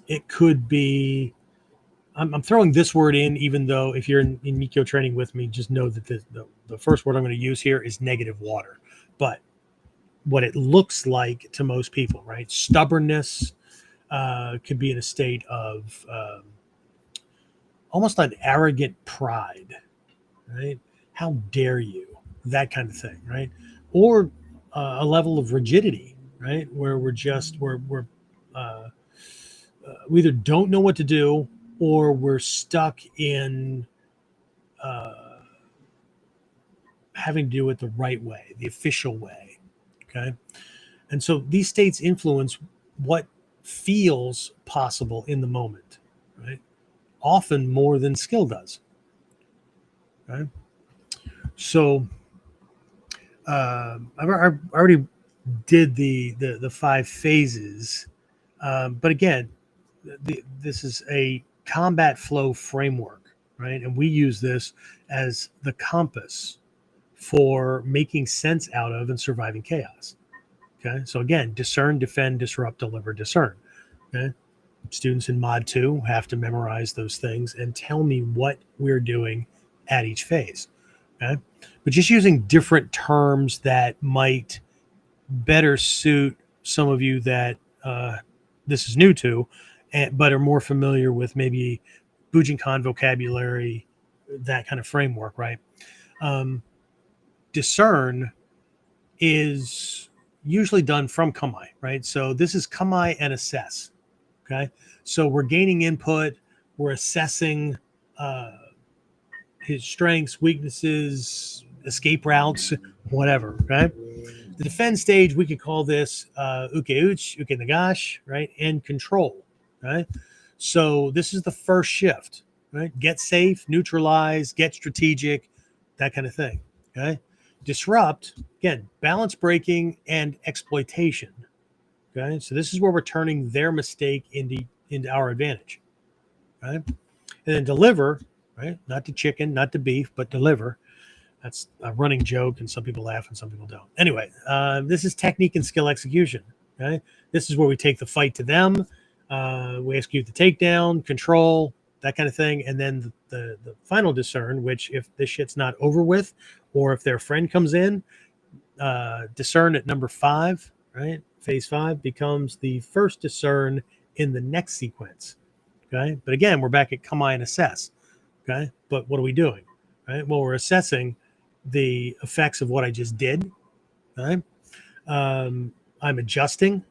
It could be, I'm throwing this word in, even though if you're in Mikyo training with me, just know that the first word I'm going to use here is negative water. But what it looks like to most people, right? Stubbornness could be in a state of almost an arrogant pride, right? How dare you? That kind of thing, right? Or a level of rigidity, right? Where we either don't know what to do or we're stuck in having to do it the right way, the official way. Okay. And so these states influence what feels possible in the moment, right? Often more than skill does. Okay. So I already did the 5 phases, but again, this is a combat flow framework, right? And we use this as the compass for making sense out of and surviving chaos. Okay. So again, discern, defend, disrupt, deliver, discern. Okay. Students in Mod 2 have to memorize those things and tell me what we're doing at each phase. Okay. But just using different terms that might better suit some of you that this is new to, but are more familiar with maybe Bujinkan vocabulary, that kind of framework, right? Discern is usually done from Kamae, right? So this is Kamae and assess. Okay. So we're gaining input, we're assessing his strengths, weaknesses, escape routes, whatever. Okay. The defend stage, we could call this uke-uch, uke-nagash, right? And control, right? So this is the first shift, right? Get safe, neutralize, get strategic, that kind of thing, okay? Disrupt, again, balance breaking and exploitation, okay? So this is where we're turning their mistake into our advantage, right? And then deliver, right? Not to chicken, not to beef, but deliver. That's a running joke, and some people laugh and some people don't. Anyway, this is technique and skill execution. Okay, this is where we take the fight to them. We execute the takedown, control, that kind of thing, and then the final discern, which if this shit's not over with, or if their friend comes in, discern at number 5. Right, phase 5 becomes the first discern in the next sequence. Okay, but again, we're back at Kamae and assess. Okay, but what are we doing? Right, well, we're assessing the effects of what I just did. Right? I'm adjusting.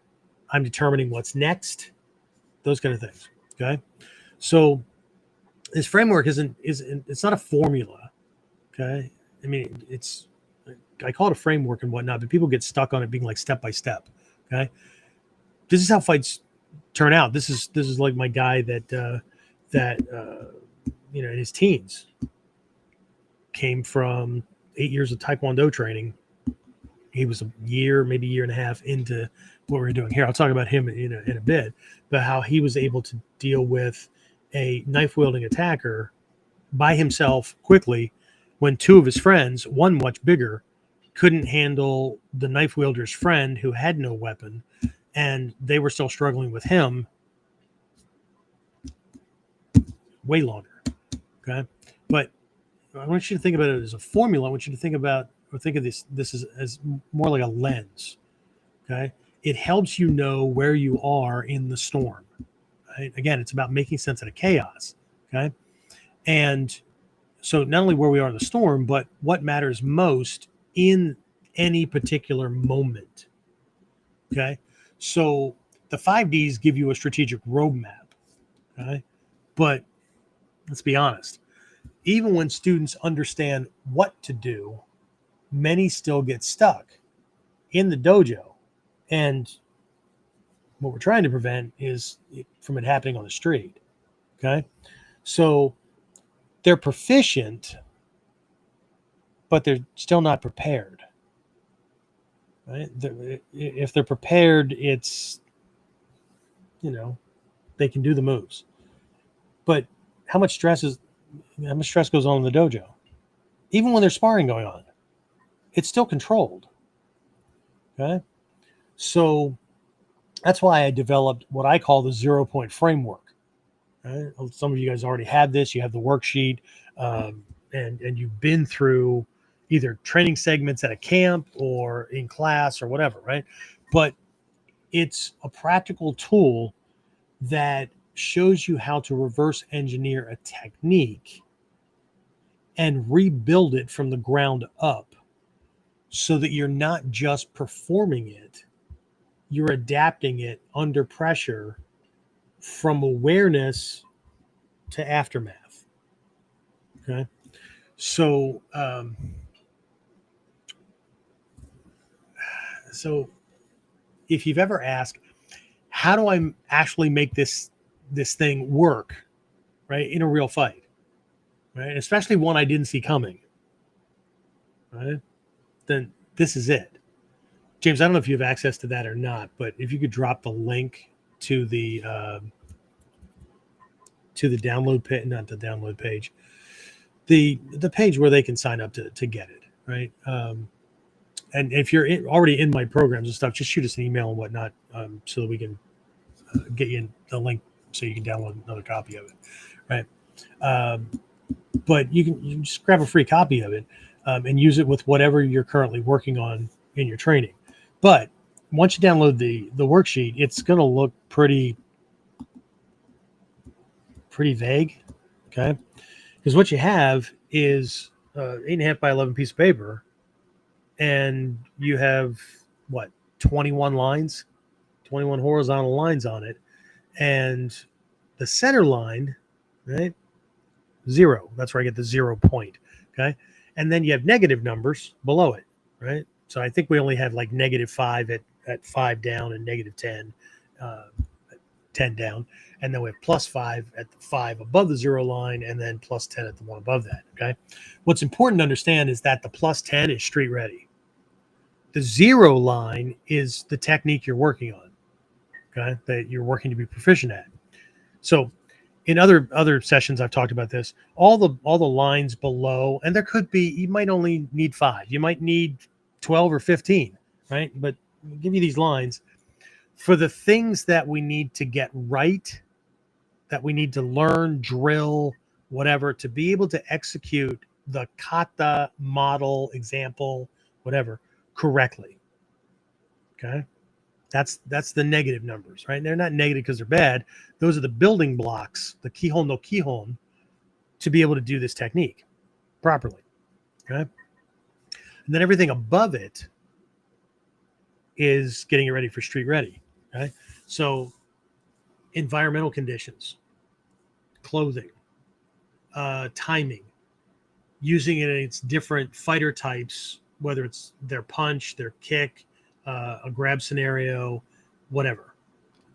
I'm determining what's next. Those kind of things. Okay. So this framework isn't it's not a formula. Okay. I mean, I call it a framework and whatnot, but people get stuck on it being like step by step. Okay. This is how fights turn out. This is like my guy that in his teens came from 8 years of Taekwondo training. He was a year, maybe year and a half into what we're doing here. I'll talk about him in a bit, but how he was able to deal with a knife-wielding attacker by himself quickly when 2 of his friends, one much bigger, couldn't handle the knife wielder's friend who had no weapon, and they were still struggling with him way longer. Okay. But I want you to think about it as a formula. I want you to think of this as more like a lens. Okay. It helps you know where you are in the storm. Right? Again, it's about making sense of the chaos. Okay. And so not only where we are in the storm, but what matters most in any particular moment. Okay. So the 5Ds give you a strategic roadmap. Okay. But let's be honest. Even when students understand what to do, many still get stuck in the dojo. And what we're trying to prevent is from it happening on the street. Okay. So they're proficient, but they're still not prepared. Right? If they're prepared, it's, they can do the moves. But how much stress goes on in the dojo? Even when there's sparring going on, it's still controlled. Okay. So that's why I developed what I call the 0-point framework. Right? Some of you guys already had this. You have the worksheet, and you've been through either training segments at a camp or in class or whatever, right? But it's a practical tool that shows you how to reverse engineer a technique and rebuild it from the ground up so that you're not just performing it, you're adapting it under pressure from awareness to aftermath. Okay. So, if you've ever asked, how do I actually make this thing work, right, in a real fight, right, especially one I didn't see coming, right, then this is it. James, I don't know if you have access to that or not, but if you could drop the link to the download page, not the download page, the page where they can sign up to get it. right? And if you're already in my programs and stuff, just shoot us an email and whatnot, so that we can get you the link so you can download another copy of it, right? But you can just grab a free copy of it and use it with whatever you're currently working on in your training. But once you download the worksheet, it's going to look pretty vague, okay? Because what you have is 8.5 by 11 piece of paper, and you have what, 21 lines, 21 horizontal lines on it, and the center line, right? 0. That's where I get the 0 point. Okay. And then you have negative numbers below it, right? So I think we only have like -5 at 5 down and -10, 10 down. And then we have +5 at the 5 above the 0 line, and then +10 at the one above that. Okay. What's important to understand is that the +10 is street ready. The 0 line is the technique you're working on, okay, that you're working to be proficient at. So in other sessions, I've talked about this. All the lines below, and there could be, you might only need 5, you might need 12 or 15, right? But I'll give you these lines for the things that we need to get right, that we need to learn, drill, whatever, to be able to execute the kata model, example, whatever, correctly. Okay. That's the negative numbers, right? And they're not negative because they're bad. Those are the building blocks, the kihon no kihon, to be able to do this technique properly. Okay. And then everything above it is getting it ready for street ready. Okay. So environmental conditions, clothing, timing, using it in its different fighter types, whether it's their punch, their kick, a grab scenario, whatever,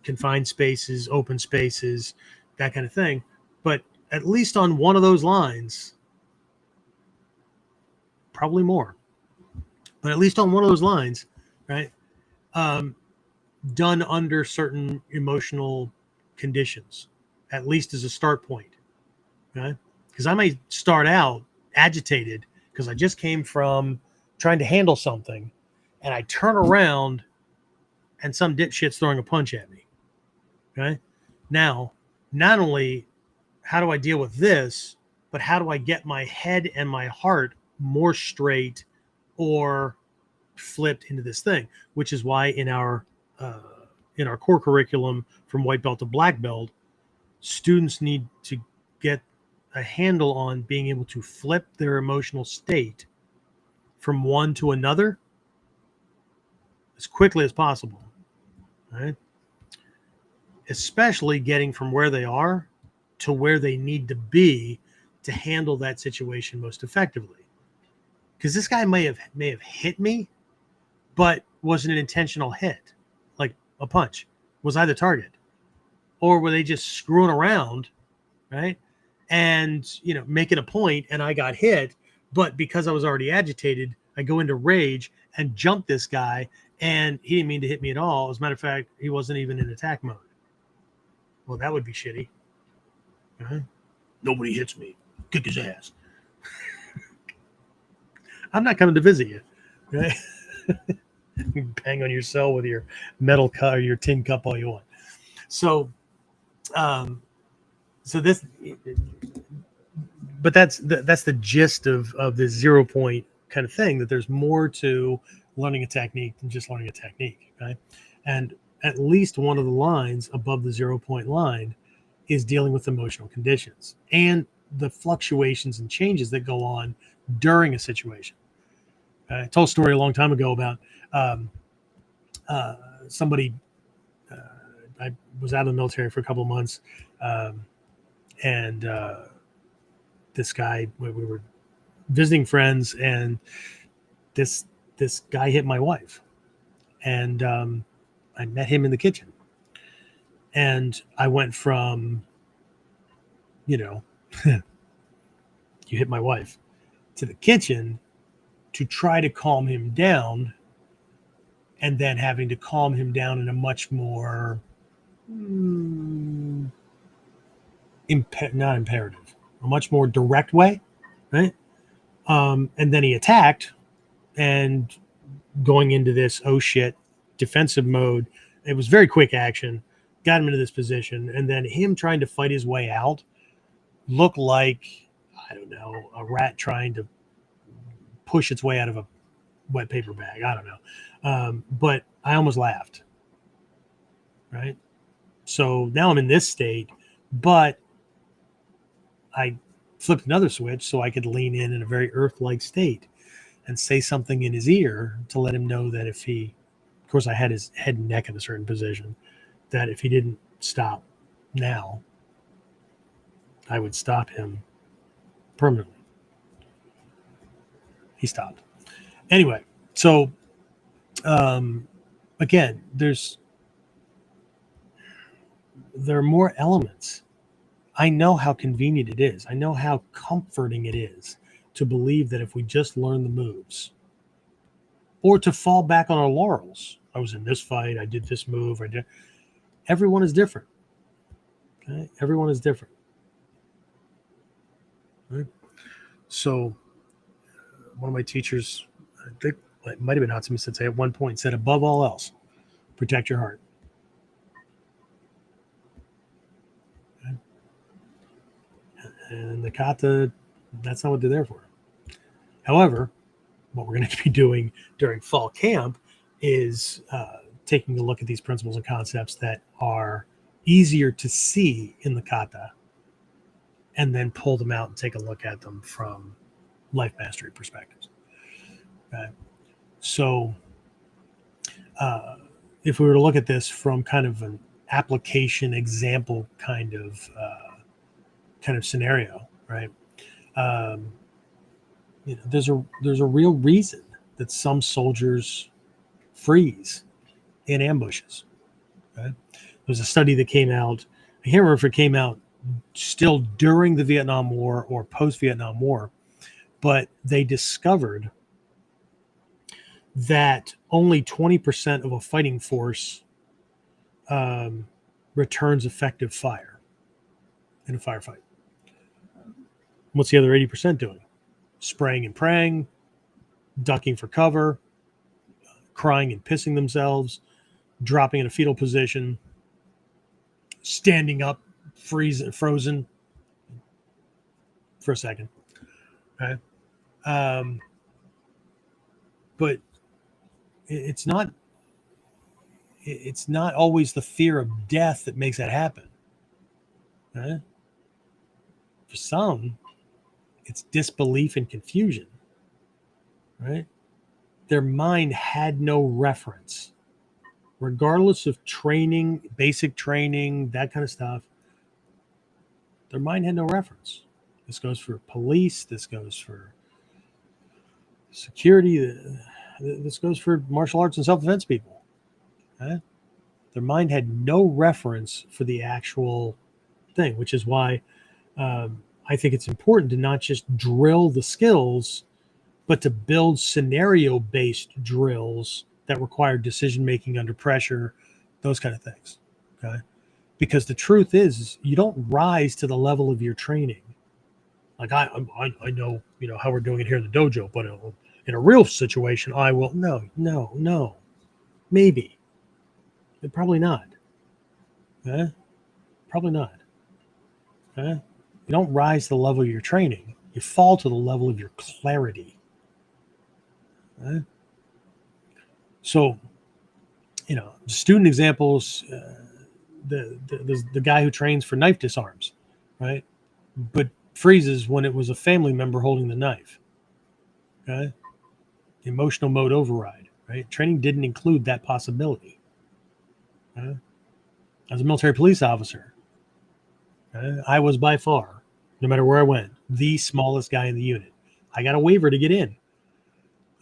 confined spaces, open spaces, that kind of thing. But at least on one of those lines, probably more, but at least on one of those lines, right? Done under certain emotional conditions, at least as a start point, right? Because I might start out agitated because I just came from trying to handle something, and I turn around and some dipshit's throwing a punch at me. Okay. Now, not only how do I deal with this, but how do I get my head and my heart more straight or flipped into this thing, which is why in our core curriculum from white belt to black belt, students need to get a handle on being able to flip their emotional state from one to another as quickly as possible, right? Especially getting from where they are to where they need to be to handle that situation most effectively. Because this guy may have hit me, but wasn't an intentional hit, like a punch. Was I the target? Or were they just screwing around, right? And, making a point, and I got hit, but because I was already agitated, I go into rage and jump this guy, and he didn't mean to hit me at all. As a matter of fact, he wasn't even in attack mode. Well, that would be shitty. Uh-huh. Nobody hits me. Kick his ass. I'm not coming to visit you. Right? You bang on your cell with your metal cup or your tin cup all you want. So this, but that's the gist of this 0 point kind of thing, that there's more to learning a technique than just learning a technique. Okay. And at least one of the lines above the 0 point line is dealing with emotional conditions and the fluctuations and changes that go on during a situation. I told a story a long time ago about somebody. I was out of the military for a couple of months, and this guy, we were visiting friends, and this guy hit my wife, and I met him in the kitchen, and I went from, you hit my wife, to the kitchen to try to calm him down, and then having to calm him down in a much more not imperative, a much more direct way, right? And then he attacked, and going into this, oh shit, defensive mode. It was very quick action, got him into this position, and then him trying to fight his way out looked like, I don't know, a rat trying to push its way out of a wet paper bag. I don't know. But I almost laughed. Right? So now I'm in this state, but I flipped another switch so I could lean in a very Earth-like state and say something in his ear to let him know that if he, of course I had his head and neck in a certain position, that if he didn't stop now, I would stop him permanently. He stopped. Anyway, so again, there are more elements. I know how convenient it is. I know how comforting it is to believe that if we just learn the moves, or to fall back on our laurels. I was in this fight. I did this move. Everyone is different. Okay? Everyone is different. Right? So one of my teachers, I think it might have been Hatsumi Sensei at one point, said, above all else, protect your heart. Okay? And the kata, that's not what they're there for. However, what we're going to be doing during fall camp is taking a look at these principles and concepts that are easier to see in the kata, and then pull them out and take a look at them from life mastery perspectives. Okay. So if we were to look at this from kind of an application example kind of scenario, right? There's a real reason that some soldiers freeze in ambushes. Okay? There's a study that came out. I can't remember if it came out still during the Vietnam War or post-Vietnam War, but they discovered that only 20% of a fighting force returns effective fire in a firefight. What's the other 80% doing? Spraying and praying, ducking for cover, crying and pissing themselves, dropping in a fetal position, standing up, frozen for a second. Okay. But it's not always the fear of death that makes that happen. Okay? For some, it's disbelief and confusion. Right? Their mind had no reference. Regardless of training, basic training, that kind of stuff, their mind had no reference. This goes for police. This goes for security. This goes for martial arts and self-defense people. Okay? Their mind had no reference for the actual thing, which is why I think it's important to not just drill the skills, but to build scenario-based drills that require decision-making under pressure, those kind of things. Okay? Because the truth is you don't rise to the level of your training. Like I know, how we're doing it here in the dojo, but in a real situation, I will. No. Maybe. But probably not. Okay? Probably not. Okay? You don't rise to the level of your training. You fall to the level of your clarity. Okay? So, student examples, the guy who trains for knife disarms, right? But freezes when it was a family member holding the knife. Okay? Emotional mode override, right? Training didn't include that possibility. Okay? As a military police officer, okay, I was by far, no matter where I went, the smallest guy in the unit. I got a waiver to get in.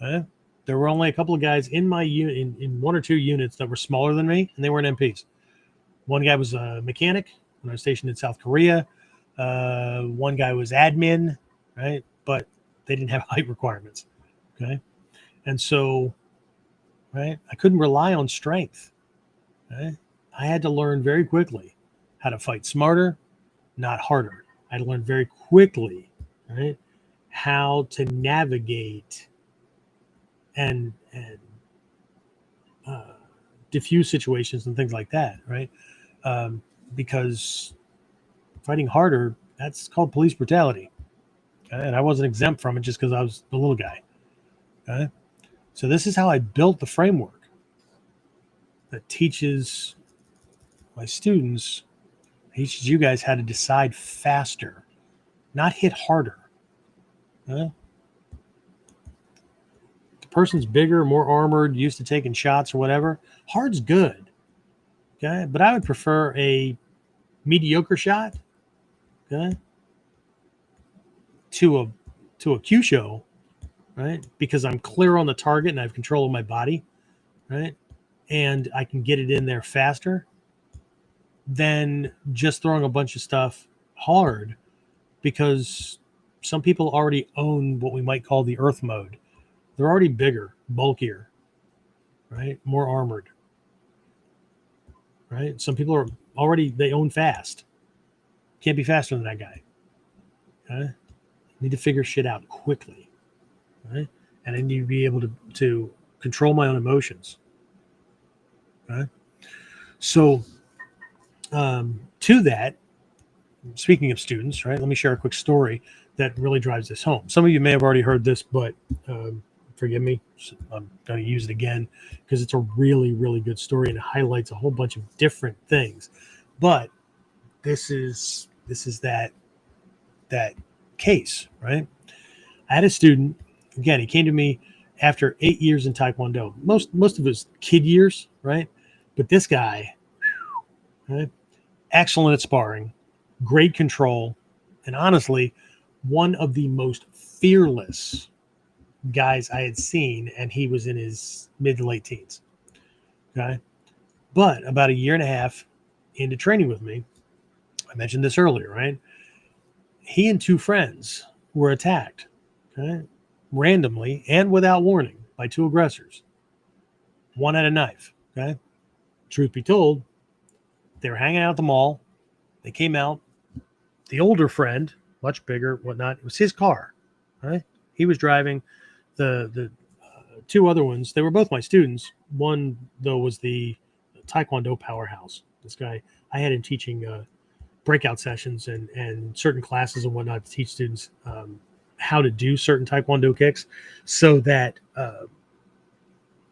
Okay? There were only a couple of guys in my unit, in one or two units that were smaller than me, and they weren't MPs. One guy was a mechanic when I was stationed in South Korea. One guy was admin, right? But they didn't have height requirements. Okay. And so, right, I couldn't rely on strength. Okay? I had to learn very quickly how to fight smarter, not harder. I had to learn very quickly, right, how to navigate and diffuse situations and things like that, right? Because fighting harder, that's called police brutality. Okay? And I wasn't exempt from it just because I was the little guy. Okay? So this is how I built the framework that teaches my students, teaches you guys how to decide faster, not hit harder. Okay? The person's bigger, more armored, used to taking shots or whatever. Hard's good. Okay? But I would prefer a mediocre shot, okay, to a Q show, right? Because I'm clear on the target and I have control of my body, right? And I can get it in there faster than just throwing a bunch of stuff hard, because some people already own what we might call the earth mode. They're already bigger, bulkier, right? More armored, right? Some people are already, they own fast. Can't be faster than that guy. Okay? Need to figure shit out quickly. Right? And I need to be able to control my own emotions. Okay? So to that, speaking of students, right? Let me share a quick story that really drives this home. Some of you may have already heard this, but forgive me. I'm going to use it again because it's a really, really good story and it highlights a whole bunch of different things. But this is that case, right? I had a student. Again, he came to me after 8 years in Taekwondo. Most of his kid years, right? But this guy, right? Excellent at sparring, great control, and honestly, one of the most fearless guys I had seen, and he was in his mid to late teens. Okay. But about a year and a half into training with me, I mentioned this earlier, right? He and two friends were attacked, okay, randomly and without warning by two aggressors. One had a knife, okay? Truth be told, they were hanging out at the mall. They came out. The older friend, much bigger, whatnot, it was his car, right? He was driving. The two other ones, they were both my students. One, though, was the Taekwondo powerhouse. This guy, I had him teaching breakout sessions and certain classes and whatnot to teach students how to do certain Taekwondo kicks so that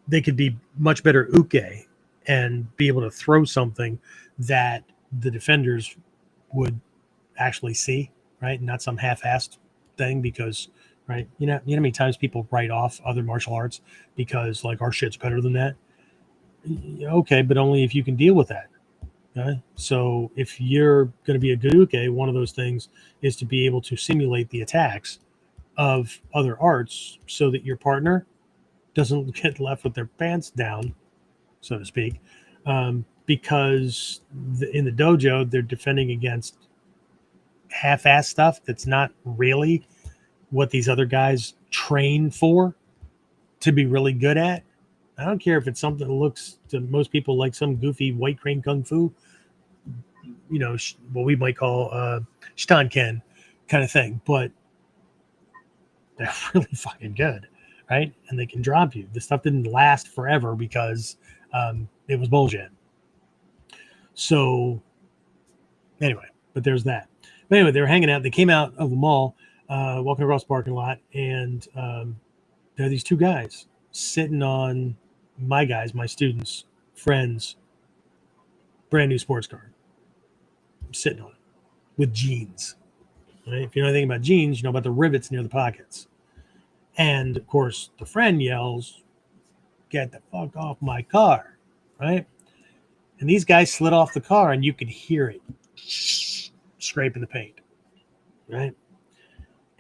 they could be much better uke and be able to throw something that the defenders would actually see, right? Not some half-assed thing because, right, you know how many times people write off other martial arts because, like, our shit's better than that? Okay, but only if you can deal with that. Okay? So if you're going to be a good uke, one of those things is to be able to simulate the attacks of other arts so that your partner doesn't get left with their pants down, so to speak, because in the dojo, they're defending against half-assed stuff that's not really what these other guys train for to be really good at. I don't care if it's something that looks to most people like some goofy white crane kung fu, you know, what we might call Shitan kind of thing, but they're really fucking good, right? And they can drop you. The stuff didn't last forever because it was bullshit. So anyway, but there's that. But anyway, they were hanging out. They came out of the mall, walking across the parking lot, and there are these two guys sitting on my students, friends, brand new sports car. I'm sitting on it with jeans. Right? If you know anything about jeans, you know about the rivets near the pockets. And of course, the friend yells, "Get the fuck off my car!" Right? And these guys slid off the car, and you could hear it scraping the paint. Right?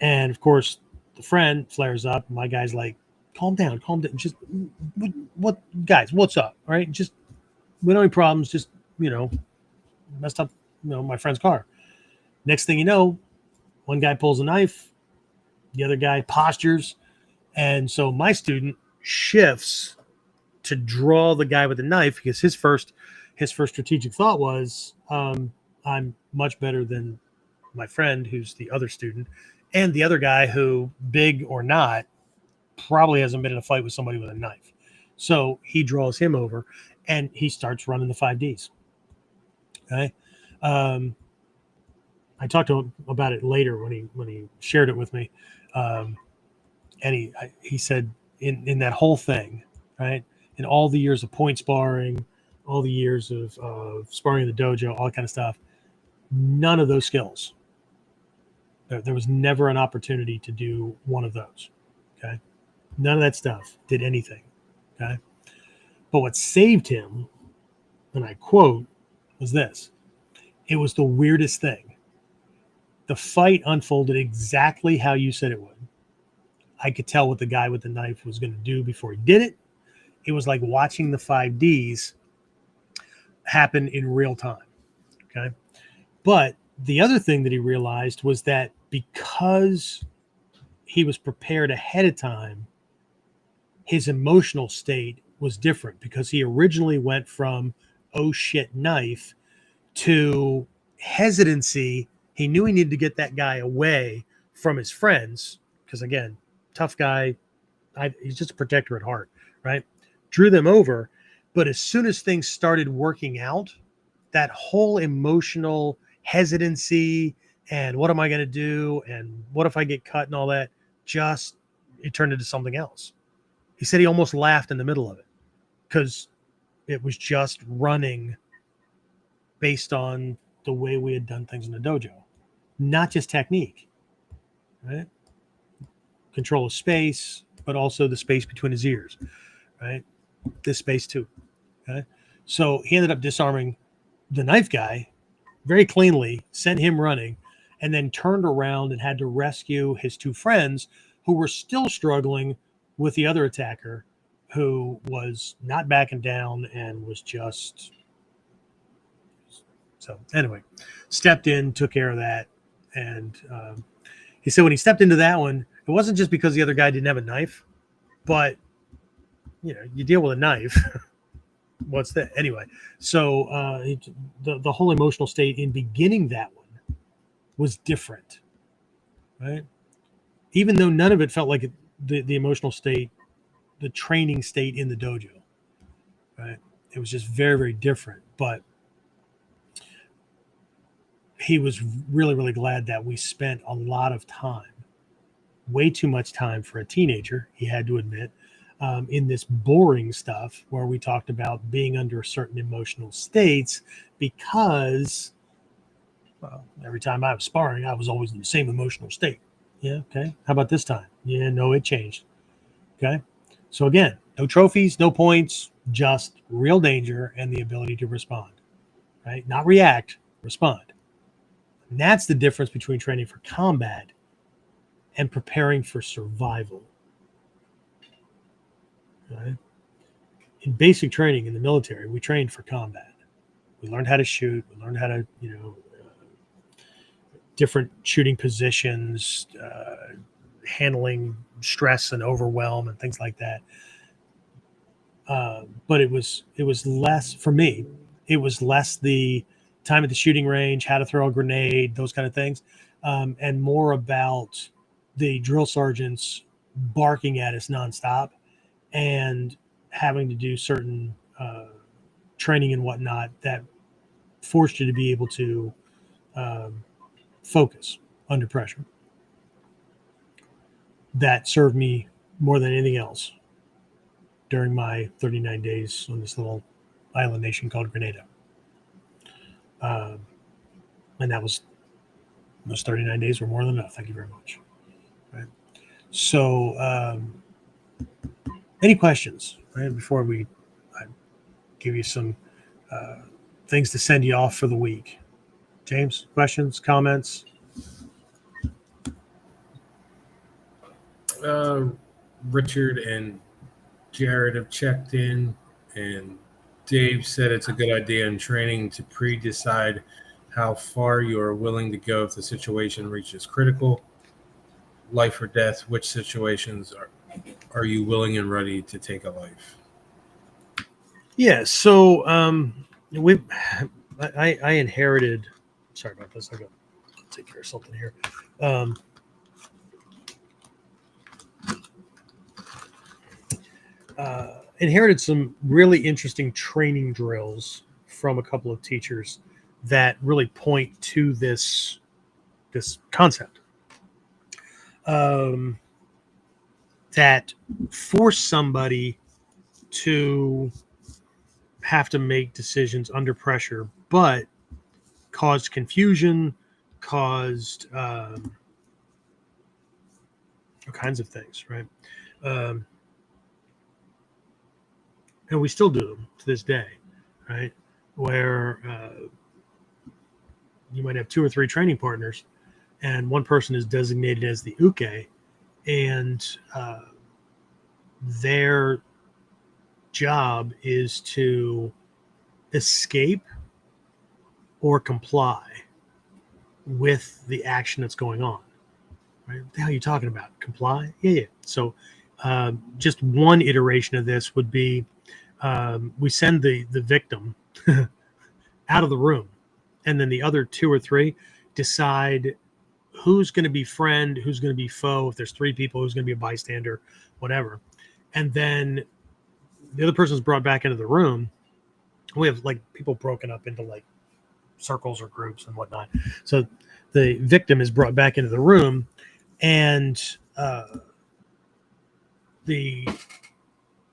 And of course, the friend flares up. My guy's like, calm down. Just what guys, what's up? All right. Just, we don't have any problems. Just, messed up, my friend's car. Next thing you know, one guy pulls a knife, the other guy postures. And so my student shifts to draw the guy with the knife because his first strategic thought was, I'm much better than my friend who's the other student, and the other guy who, big or not, probably hasn't been in a fight with somebody with a knife. So he draws him over and he starts running the 5Ds. Okay. I talked to him about it later when he shared it with me. And he said in that whole thing, right, in all the years of point sparring, all the years of sparring in the dojo, all that kind of stuff, none of those skills. There was never an opportunity to do one of those. Okay. None of that stuff did anything. Okay. But what saved him, and I quote, was this. It was the weirdest thing. The fight unfolded exactly how you said it would. I could tell what the guy with the knife was going to do before he did it. It was like watching the 5Ds happen in real time. Okay. But the other thing that he realized was that because he was prepared ahead of time, his emotional state was different because he originally went from, oh shit, knife to hesitancy. He knew he needed to get that guy away from his friends because, again, tough guy. He's just a protector at heart, right? Drew them over. But as soon as things started working out, that whole emotional hesitancy and what am I going to do? And what if I get cut and all that, it turned into something else. He said he almost laughed in the middle of it because it was just running based on the way we had done things in the dojo, not just technique, right? Control of space, but also the space between his ears, right? This space too. Okay. So he ended up disarming the knife guy very cleanly, sent him running, and then turned around and had to rescue his two friends who were still struggling with the other attacker who was not backing down and was just... So anyway, stepped in, took care of that. And he said when he stepped into that one, it wasn't just because the other guy didn't have a knife, but you deal with a knife. What's that? Anyway, so the whole emotional state in beginning that one was different, right? Even though none of it felt like the emotional state, the training state in the dojo, right? It was just very, very different. But he was really, really glad that we spent a lot of time, way too much time for a teenager, he had to admit, in this boring stuff where we talked about being under certain emotional states because, well, every time I was sparring, I was always in the same emotional state. Yeah, okay. How about this time? Yeah, no, it changed. Okay. So again, no trophies, no points, just real danger and the ability to respond, right? Not react, respond. And that's the difference between training for combat and preparing for survival. Right? In basic training in the military, we trained for combat. We learned how to shoot. We learned how to, different shooting positions, handling stress and overwhelm and things like that. But it was less, for me, it was less the time at the shooting range, how to throw a grenade, those kind of things, and more about the drill sergeants barking at us nonstop and having to do certain training and whatnot that forced you to be able to focus under pressure. That served me more than anything else during my 39 days on this little island nation called Grenada. And those 39 days were more than enough. Thank you very much. Right. So, any questions, right? Before I give you some things to send you off for the week. James, questions, comments? Richard and Jared have checked in, and Dave said it's a good idea in training to pre-decide how far you are willing to go if the situation reaches critical, life or death. Which situations are you willing and ready to take a life? Yeah, so I inherited. Sorry about this. I got to take care of something here. inherited some really interesting training drills from a couple of teachers that really point to this concept. That force somebody to have to make decisions under pressure, but caused confusion, caused all kinds of things, right? And we still do them to this day, right? Where you might have 2 or 3 training partners, and one person is designated as the uke, and their job is to escape or comply with the action that's going on. Right? What the hell are you talking about? Comply? Yeah. So just one iteration of this would be we send the victim out of the room, and then the other 2 or 3 decide who's going to be friend, who's going to be foe. If there's 3 people, who's going to be a bystander, whatever. And then the other person's brought back into the room. We have like people broken up into like circles or groups and whatnot. So the victim is brought back into the room, and the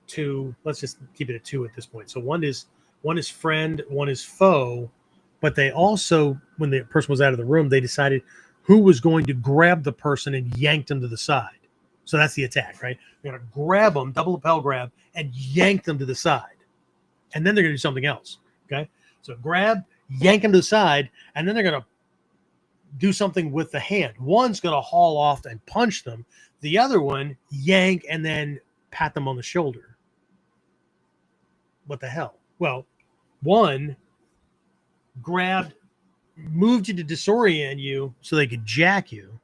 2, let's just keep it at 2 at this point. So one is friend, one is foe, but they also, when the person was out of the room, they decided who was going to grab the person and yank them to the side. So that's the attack, right? They're going to grab them, double lapel grab, and yank them to the side. And then they're going to do something else, okay? So grab, yank them to the side, and then they're going to do something with the hand. One's going to haul off and punch them. The other one, yank, and then pat them on the shoulder. What the hell? Well, one grabbed, moved you to disorient you so they could jack you.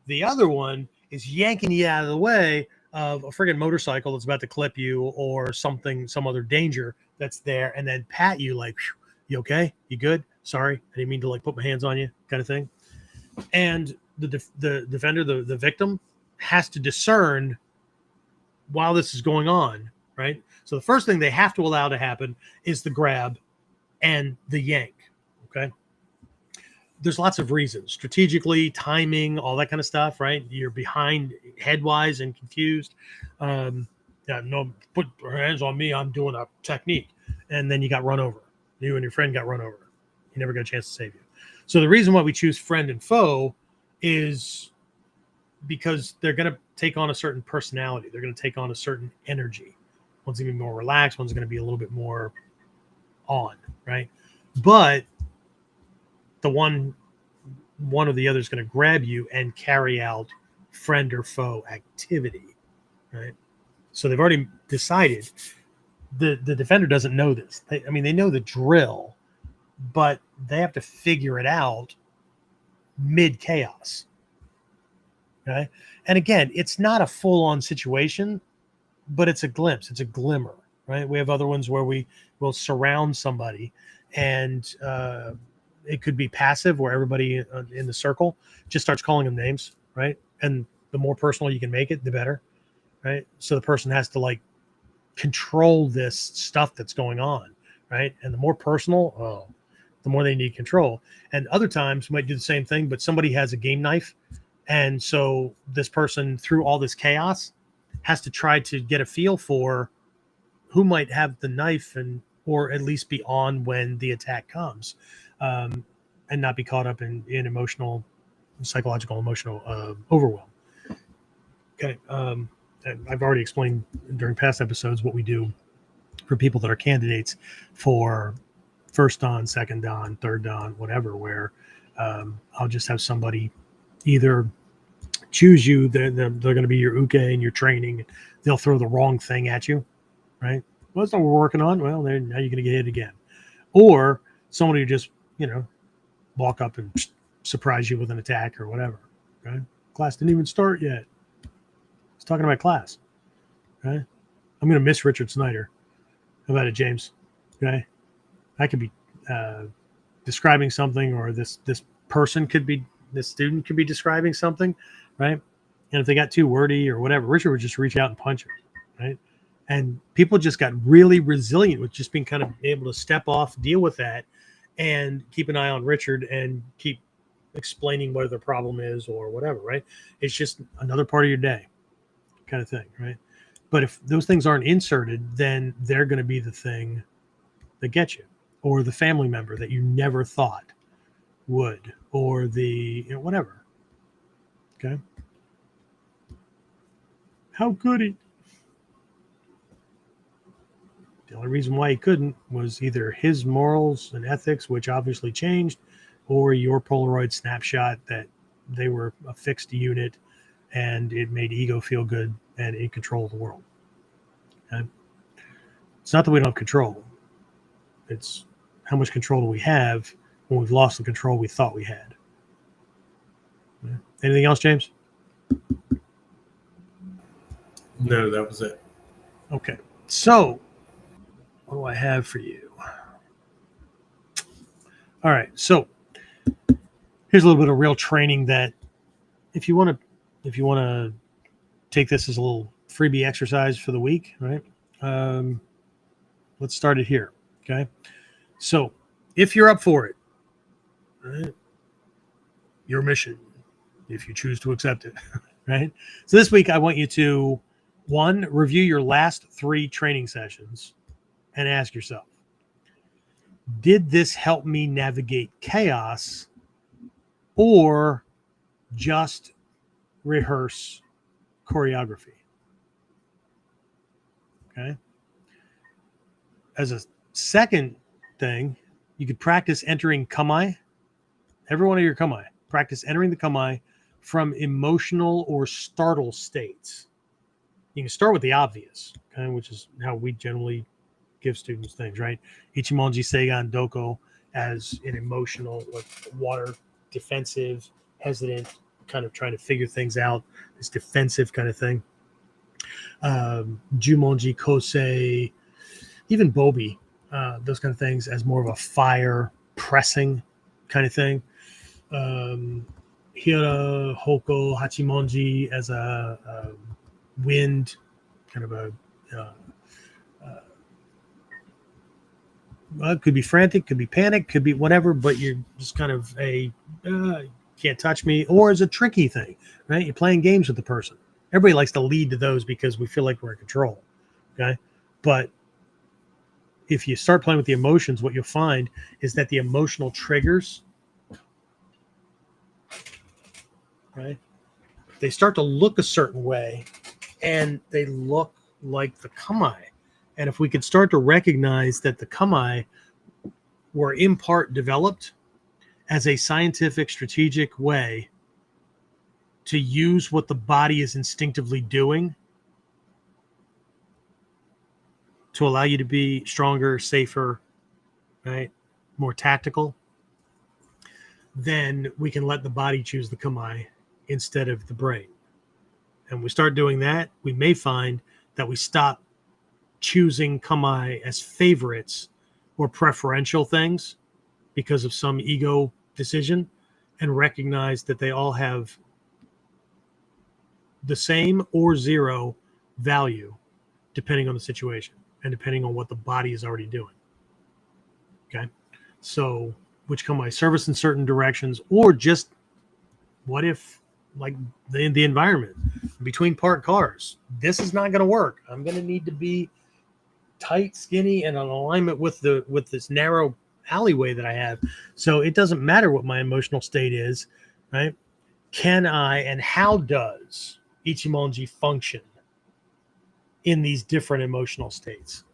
The other one is yanking you out of the way of a friggin' motorcycle that's about to clip you, or something, some other danger that's there, and then pat you like, you okay? You good? Sorry, I didn't mean to like put my hands on you, kind of thing. And the defender, the victim, has to discern while this is going on, right? So the first thing they have to allow to happen is the grab and the yank, okay? There's lots of reasons, strategically, timing, all that kind of stuff, right? You're behind headwise and confused. Yeah, no, put your hands on me, I'm doing a technique. And then you got run over. You and your friend got run over. You never got a chance to save you. So the reason why we choose friend and foe is because they're going to take on a certain personality. They're going to take on a certain energy. One's going to be more relaxed. One's going to be a little bit more on, right? But the one or the other is going to grab you and carry out friend or foe activity, right? So they've already decided. The defender doesn't know this. They know the drill, but they have to figure it out mid chaos. Okay. And again, it's not a full on situation, but it's a glimpse. It's a glimmer, right? We have other ones where we will surround somebody, and it could be passive, where everybody in the circle just starts calling them names, right? And the more personal you can make it, the better, right? So the person has to like control this stuff that's going on, right? And the more personal, the more they need control. And other times we might do the same thing, but somebody has a game knife, and so this person, through all this chaos, has to try to get a feel for who might have the knife, and or at least be on when the attack comes, and not be caught up in emotional, psychological, emotional overwhelm. Okay. I've already explained during past episodes what we do for people that are candidates for first dan, second dan, third dan, whatever, where I'll just have somebody either choose you, they're going to be your uke and your training. They'll throw the wrong thing at you, right? Well, that's not what we're working on. Well, now you're going to get hit again. Or somebody who just, walk up and surprise you with an attack or whatever. Okay? Class didn't even start yet. It's talking about class. Okay? I'm going to miss Richard Snyder. How about it, James? Okay? I could be describing something, or this person could be, this student could be describing something, right? And if they got too wordy or whatever, Richard would just reach out and punch him, right? And people just got really resilient with just being kind of able to step off, deal with that, and keep an eye on Richard and keep explaining what the problem is or whatever, right? It's just another part of your day kind of thing, right? But if those things aren't inserted, then they're going to be the thing that gets you, or the family member that you never thought would, or the, whatever. Okay. How could he? The only reason why he couldn't was either his morals and ethics, which obviously changed, or your Polaroid snapshot that they were a fixed unit and it made ego feel good and in control of the world. Okay? It's not that we don't have control. It's how much control do we have when we've lost the control we thought we had. Okay? Anything else, James? No, that was it. Okay. So, what do I have for you? All right. So, here's a little bit of real training that if you want to take this as a little freebie exercise for the week, right? Let's start it here. Okay. So if you're up for it, right, your mission, if you choose to accept it, right? So this week, I want you to, one, review your last 3 training sessions and ask yourself, did this help me navigate chaos or just rehearse choreography? Okay. As a second thing, you could practice entering kamae. Every one of your kamae. Practice entering the kamae from emotional or startle states. You can start with the obvious, okay, which is how we generally give students things, right? Ichimonji Seigan Doko as an emotional, like water, defensive, hesitant, kind of trying to figure things out, this defensive kind of thing. Jumonji Kosei, even Bobi, those kind of things as more of a fire pressing kind of thing. Hira Hoko Hachimonji as a wind, kind of a well, it could be frantic, could be panic, could be whatever, but you're just kind of a can't touch me, or as a tricky thing, right? You're playing games with the person. Everybody likes to lead to those because we feel like we're in control, okay? But if you start playing with the emotions, what you'll find is that the emotional triggers, right, they start to look a certain way, and they look like the kamae. And if we could start to recognize that the kamae were in part developed as a scientific, strategic way to use what the body is instinctively doing to allow you to be stronger, safer, right, more tactical, then we can let the body choose the kamae instead of the brain. And we start doing that, we may find that we stop choosing kamae as favorites or preferential things because of some ego decision, and recognize that they all have the same or zero value depending on the situation and depending on what the body is already doing. Okay. So which kamae service in certain directions, or just what if, like the environment between parked cars, this is not going to work. I'm going to need to be tight, skinny, and in alignment with this narrow alleyway that I have. So it doesn't matter what my emotional state is, right? Can I, and how does Ichimonji function in these different emotional states?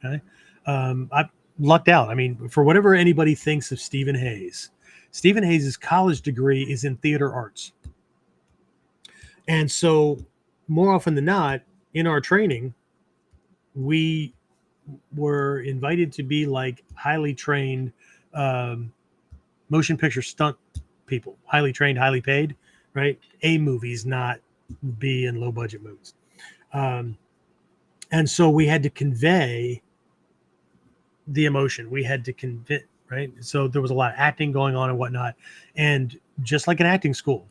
Okay. I lucked out. I mean, for whatever anybody thinks of Stephen Hayes, Stephen Hayes' college degree is in theater arts. And so more often than not, in our training, we were invited to be like highly trained motion picture stunt people, highly trained, highly paid, right? A movies, not B and low budget movies. And so we had to convey the emotion. We had to convey, right? So there was a lot of acting going on and whatnot. And just like an acting school,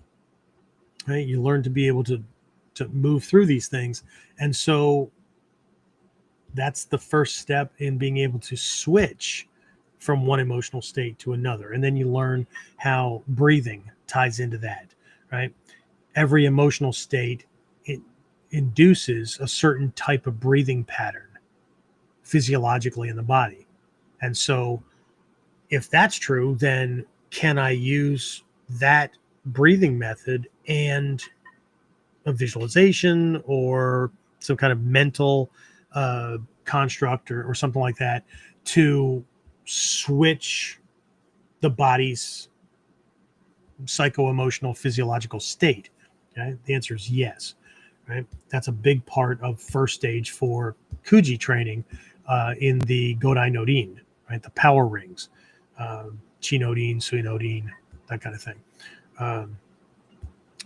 right? You learn to be able to move through these things. And so That's the first step in being able to switch from one emotional state to another. And then you learn how breathing ties into that, right? Every emotional state, it induces a certain type of breathing pattern physiologically in the body. And so if that's true, then can I use that breathing method and a visualization or some kind of mental construct or something like that to switch the body's psycho-emotional physiological state? Okay, the answer is yes. Right, that's a big part of first stage for Kuji training in the Godai no Rin, right? The power rings, Chi no Rin, Sui no Rin, that kind of thing.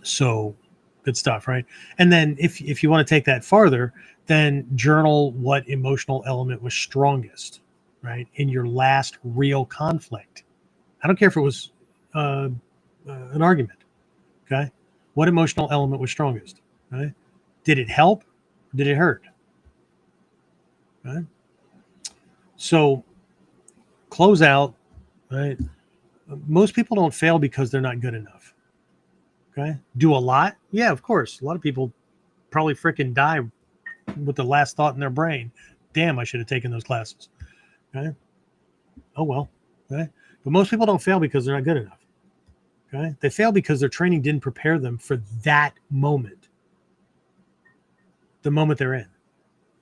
So good stuff, right? And then if you want to take that farther, then journal what emotional element was strongest, right, in your last real conflict. I don't care if it was an argument. Okay, what emotional element was strongest? Right? Did it help? Or did it hurt? Right? So close out. Right? Most people don't fail because they're not good enough. Okay, do a lot? Yeah, of course. A lot of people probably freaking die with the last thought in their brain. Damn, I should have taken those classes. Okay. Oh well. Okay. But most people don't fail because they're not good enough. Okay. They fail because their training didn't prepare them for that moment. The moment they're in.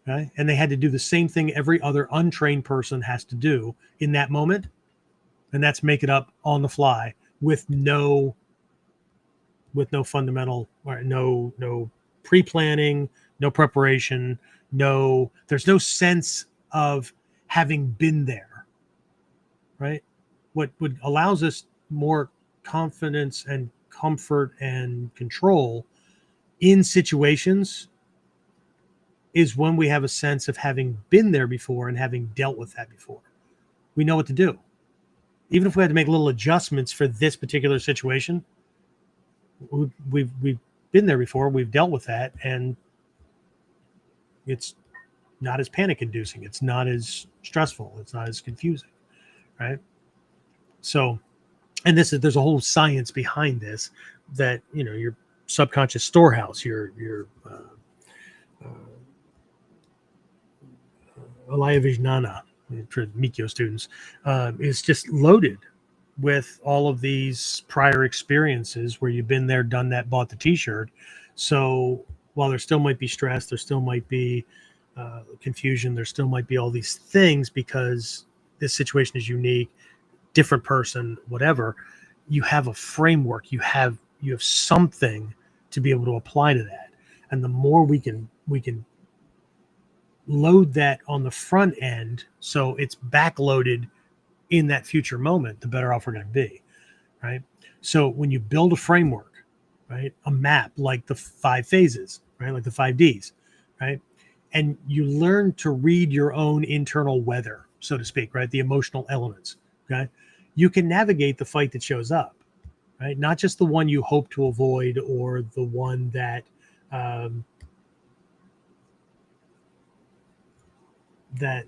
Okay. And they had to do the same thing every other untrained person has to do in that moment. And that's make it up on the fly with no fundamental or no pre-planning, no preparation, there's no sense of having been there, right? What allows us more confidence and comfort and control in situations is when we have a sense of having been there before and having dealt with that before. We know what to do. Even if we had to make little adjustments for this particular situation, we've been there before, we've dealt with that, and it's not as panic inducing, it's not as stressful, it's not as confusing, right? So, and there's a whole science behind this, that your subconscious storehouse, your Alaya Vijnana for Mikyo students is just loaded with all of these prior experiences where you've been there, done that, bought the t-shirt. So while there still might be stress, there still might be confusion, there still might be all these things because this situation is unique, different person, whatever, you have a framework, you have something to be able to apply to that. And the more we can load that on the front end so it's backloaded in that future moment, the better off we're going to be, right? So when you build a framework, right, a map like the 5 phases, right, like the 5 Ds, right, and you learn to read your own internal weather, so to speak, right, the emotional elements, okay, you can navigate the fight that shows up, right, not just the one you hope to avoid or the one that that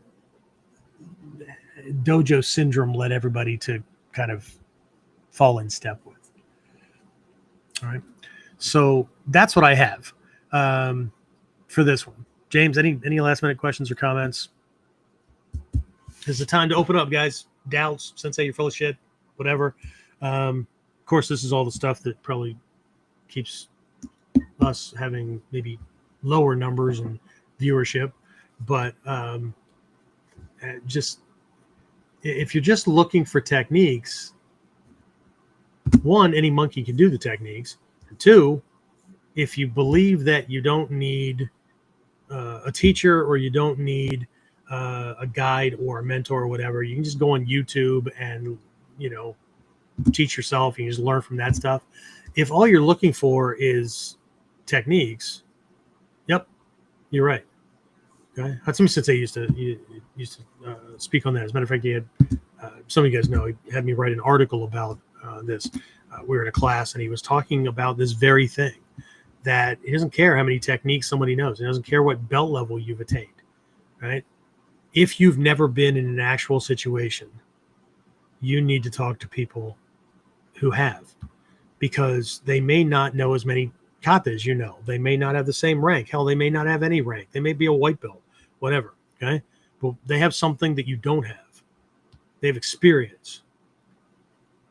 dojo syndrome led everybody to kind of fall in step with. All right. So that's what I have for this one. James, any last minute questions or comments? This is the time to open up, guys. Doubts, Sensei, you're full of shit, whatever. Of course, this is all the stuff that probably keeps us having maybe lower numbers and viewership, but just if you're just looking for techniques, one, any monkey can do the techniques. And two, if you believe that you don't need a teacher or you don't need a guide or a mentor or whatever, you can just go on YouTube and teach yourself. You can just learn from that stuff. If all you're looking for is techniques, yep, you're right. Okay, Hatsumi Sensei used to speak on that. As a matter of fact, he had some of you guys know, he had me write an article about this. We were in a class and he was talking about this very thing, that he doesn't care how many techniques somebody knows. He doesn't care what belt level you've attained. right? If you've never been in an actual situation, you need to talk to people who have, because they may not know as many kata as you know. They may not have the same rank. Hell, they may not have any rank. They may be a white belt, whatever. Okay. But they have something that you don't have. They have experience.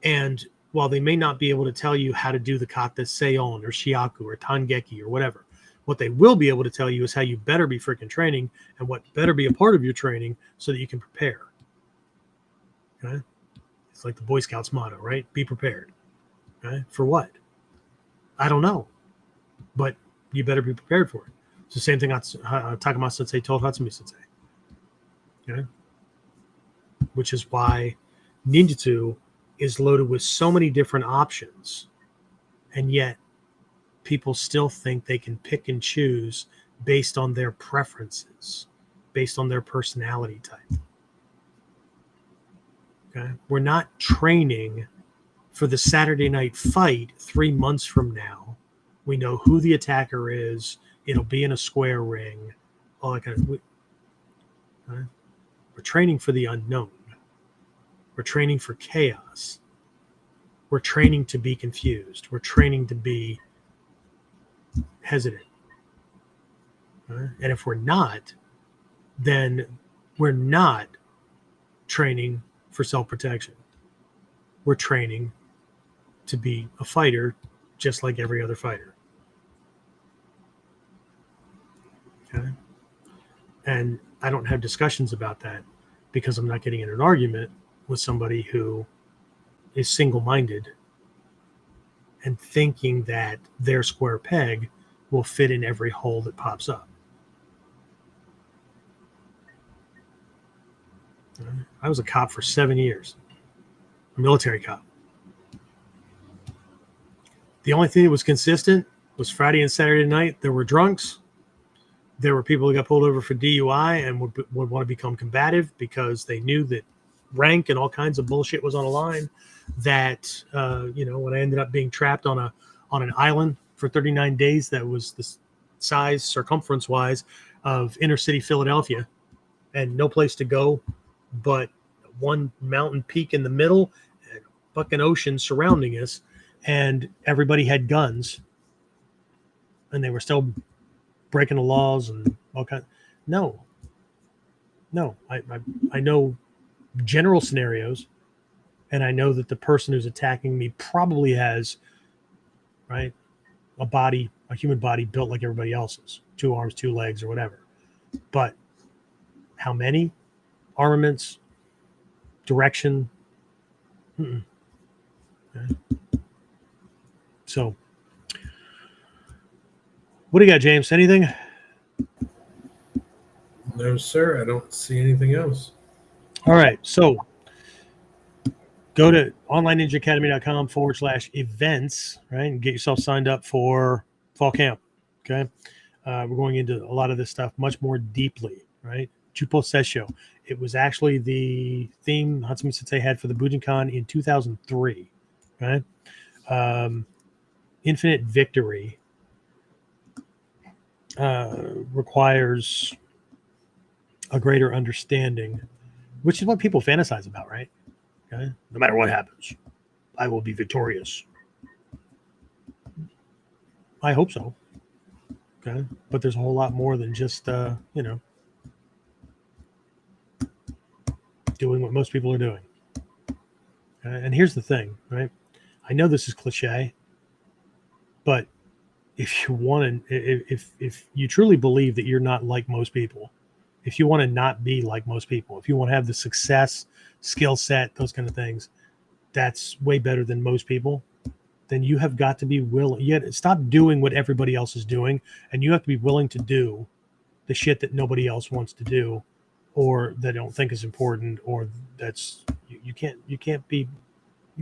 And while they may not be able to tell you how to do the kata seion or shiaku or tangeki or whatever, what they will be able to tell you is how you better be freaking training and what better be a part of your training so that you can prepare. Okay. It's like the Boy Scouts motto, right? Be prepared. Okay. For what? I don't know, but you better be prepared for it. It's the same thing Takama Sensei told Hatsumi Sensei. Okay. Which is why ninjutsu is loaded with so many different options, and yet people still think they can pick and choose based on their preferences, based on their personality type. Okay? We're not training for the Saturday night fight 3 months from now. We know who the attacker is. It'll be in a square ring. All that kind of. Okay? We're training for the unknown. We're training for chaos. We're training to be confused. We're training to be hesitant. Right? And if we're not, then we're not training for self-protection. We're training to be a fighter just like every other fighter. Okay? And I don't have discussions about that because I'm not getting in an argument with somebody who is single-minded and thinking that their square peg will fit in every hole that pops up. I was a cop for 7 years, a military cop. The only thing that was consistent was Friday and Saturday night. There were drunks. There were people who got pulled over for DUI and would want to become combative because they knew that rank and all kinds of bullshit was on the line. That when I ended up being trapped on an island for 39 days, that was the size, circumference wise, of inner city Philadelphia, and no place to go but one mountain peak in the middle and a fucking ocean surrounding us, and everybody had guns, and they were still breaking the laws and all kinds. No. I know general scenarios, and I know that the person who's attacking me probably has, right, a human body built like everybody else's, 2 arms, 2 legs, or whatever. But how many? Armaments, direction. Okay. So, what do you got, James? Anything? No, sir. I don't see anything else. All right. So, go to onlineninjaacademy.com/events, right, and get yourself signed up for fall camp. Okay. We're going into a lot of this stuff much more deeply, right? Jupo Sessho. It was actually the theme Hatsumi Sensei had for the Bujinkan in 2003. Right? Infinite victory requires a greater understanding, which is what people fantasize about, right? Okay? No matter what happens, I will be victorious. I hope so. Okay, but there's a whole lot more than just doing what most people are doing. And here's the thing, right? I know this is cliche, but if you want to, if you truly believe that you're not like most people, if you want to not be like most people, if you want to have the success, skill set, those kind of things, that's way better than most people, then you have got to be willing. You got to stop doing what everybody else is doing, and you have to be willing to do the shit that nobody else wants to do, or they don't think is important, or that's you can't be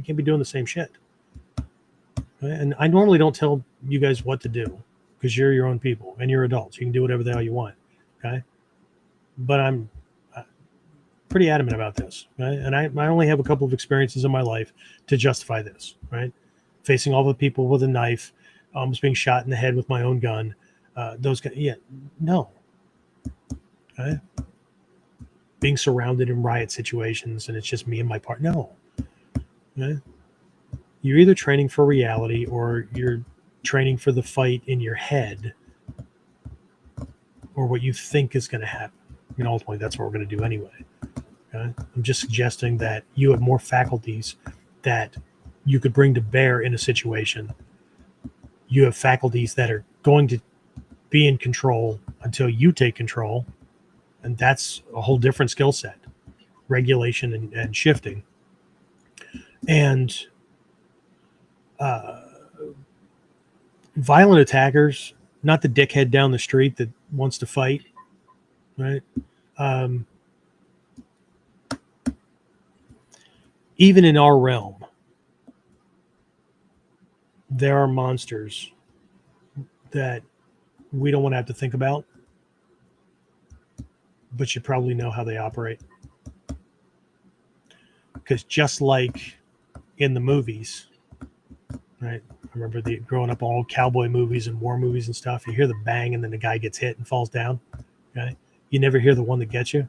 doing the same shit. Okay? And I normally don't tell you guys what to do because you're your own people and you're adults. You can do whatever the hell you want. Okay, but I'm pretty adamant about this, right? And I only have a couple of experiences in my life to justify this, right? Facing all the people with a knife, almost being shot in the head with my own gun, those guys. Yeah, no. Okay. being surrounded in riot situations and it's just me and my partner. No. Okay? You're either training for reality or you're training for the fight in your head or what you think is going to happen. I mean, ultimately, that's what we're going to do anyway. Okay? I'm just suggesting that you have more faculties that you could bring to bear in a situation. You have faculties that are going to be in control until you take control. And that's a whole different skill set, regulation and shifting. And violent attackers, not the dickhead down the street that wants to fight, right? Even in our realm, there are monsters that we don't want to have to think about, but you probably know how they operate. Because just like in the movies, right? I remember growing up all cowboy movies and war movies and stuff. You hear the bang and then the guy gets hit and falls down. Okay? You never hear the one that gets you.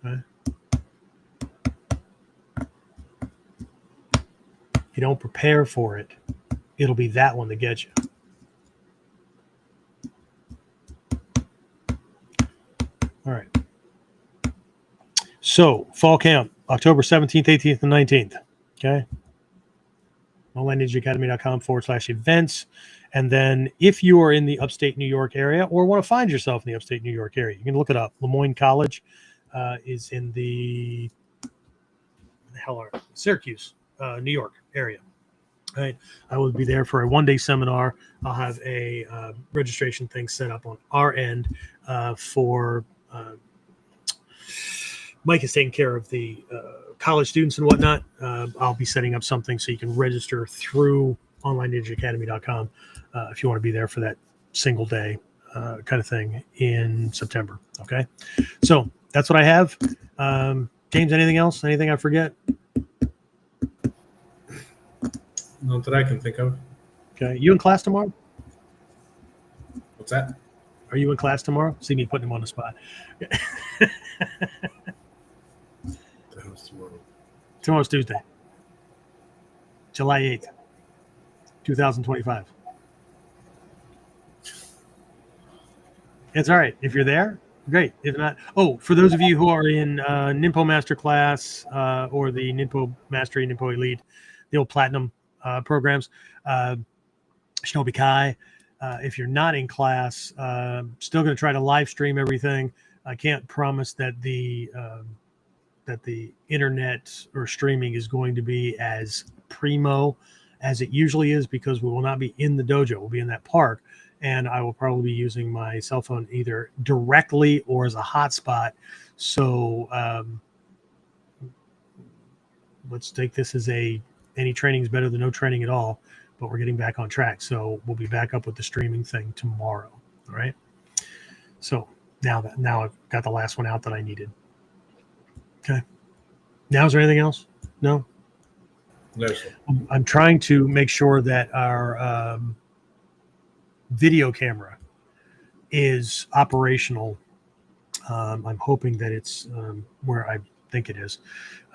Okay? If you don't prepare for it, it'll be that one that gets you. All right. So, fall camp, October 17th, 18th, and 19th. Okay. onlineninjaacademy.com/events. And then if you are in the upstate New York area or want to find yourself in the upstate New York area, you can look it up. Lemoyne College is in the Syracuse, New York area. All right. I will be there for a one-day seminar. I'll have a registration thing set up on our end for Mike is taking care of the college students and whatnot. I'll be setting up something so you can register through onlineninjaacademy.com if you want to be there for that single day kind of thing in September. Okay. So that's what I have. James, anything else? Anything I forget? Not that I can think of. Okay. You in class tomorrow? What's that? Are you in class tomorrow? See me putting him on the spot. Tomorrow's Tuesday, July 8th, 2025. It's all right. If you're there, great. If not, for those of you who are in Ninpo Masterclass or the Ninpo Mastery, Ninpo Elite, the old Platinum programs, Shinobi Kai, if you're not in class, still going to try to live stream everything. I can't promise that the internet or streaming is going to be as primo as it usually is because we will not be in the dojo. We'll be in that park, and I will probably be using my cell phone either directly or as a hotspot. So let's take this as any training is better than no training at all, but we're getting back on track. So we'll be back up with the streaming thing tomorrow. All right. So now I've got the last one out that I needed. Okay. Now, is there anything else? No? No, sir. I'm trying to make sure that our video camera is operational. I'm hoping that it's where I think it is.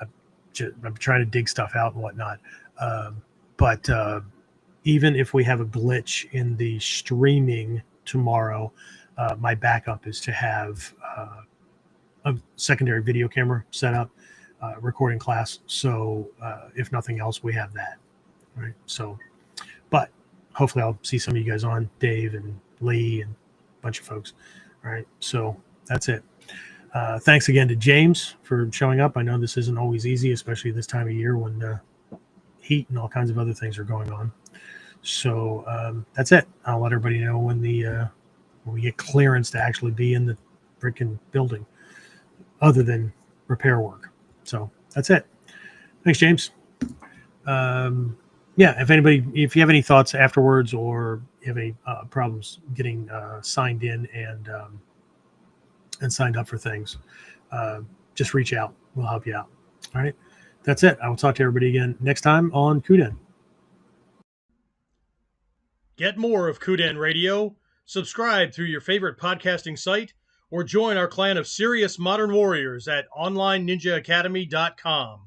I'm trying to dig stuff out and whatnot. But even if we have a glitch in the streaming tomorrow, my backup is to have a secondary video camera set up, recording class. So if nothing else, we have that, right? So, but hopefully I'll see some of you guys on, Dave and Lee and a bunch of folks. All right. So that's it. Thanks again to James for showing up. I know this isn't always easy, especially this time of year when heat and all kinds of other things are going on. So that's it. I'll let everybody know when we get clearance to actually be in the freaking building, other than repair work. So that's it. Thanks, James. If you have any thoughts afterwards or you have any problems getting signed in and signed up for things, just reach out. We'll help you out. All right. That's it. I will talk to everybody again next time on KUDEN. Get more of KUDEN Radio. Subscribe through your favorite podcasting site or join our clan of serious modern warriors at onlineninjaacademy.com.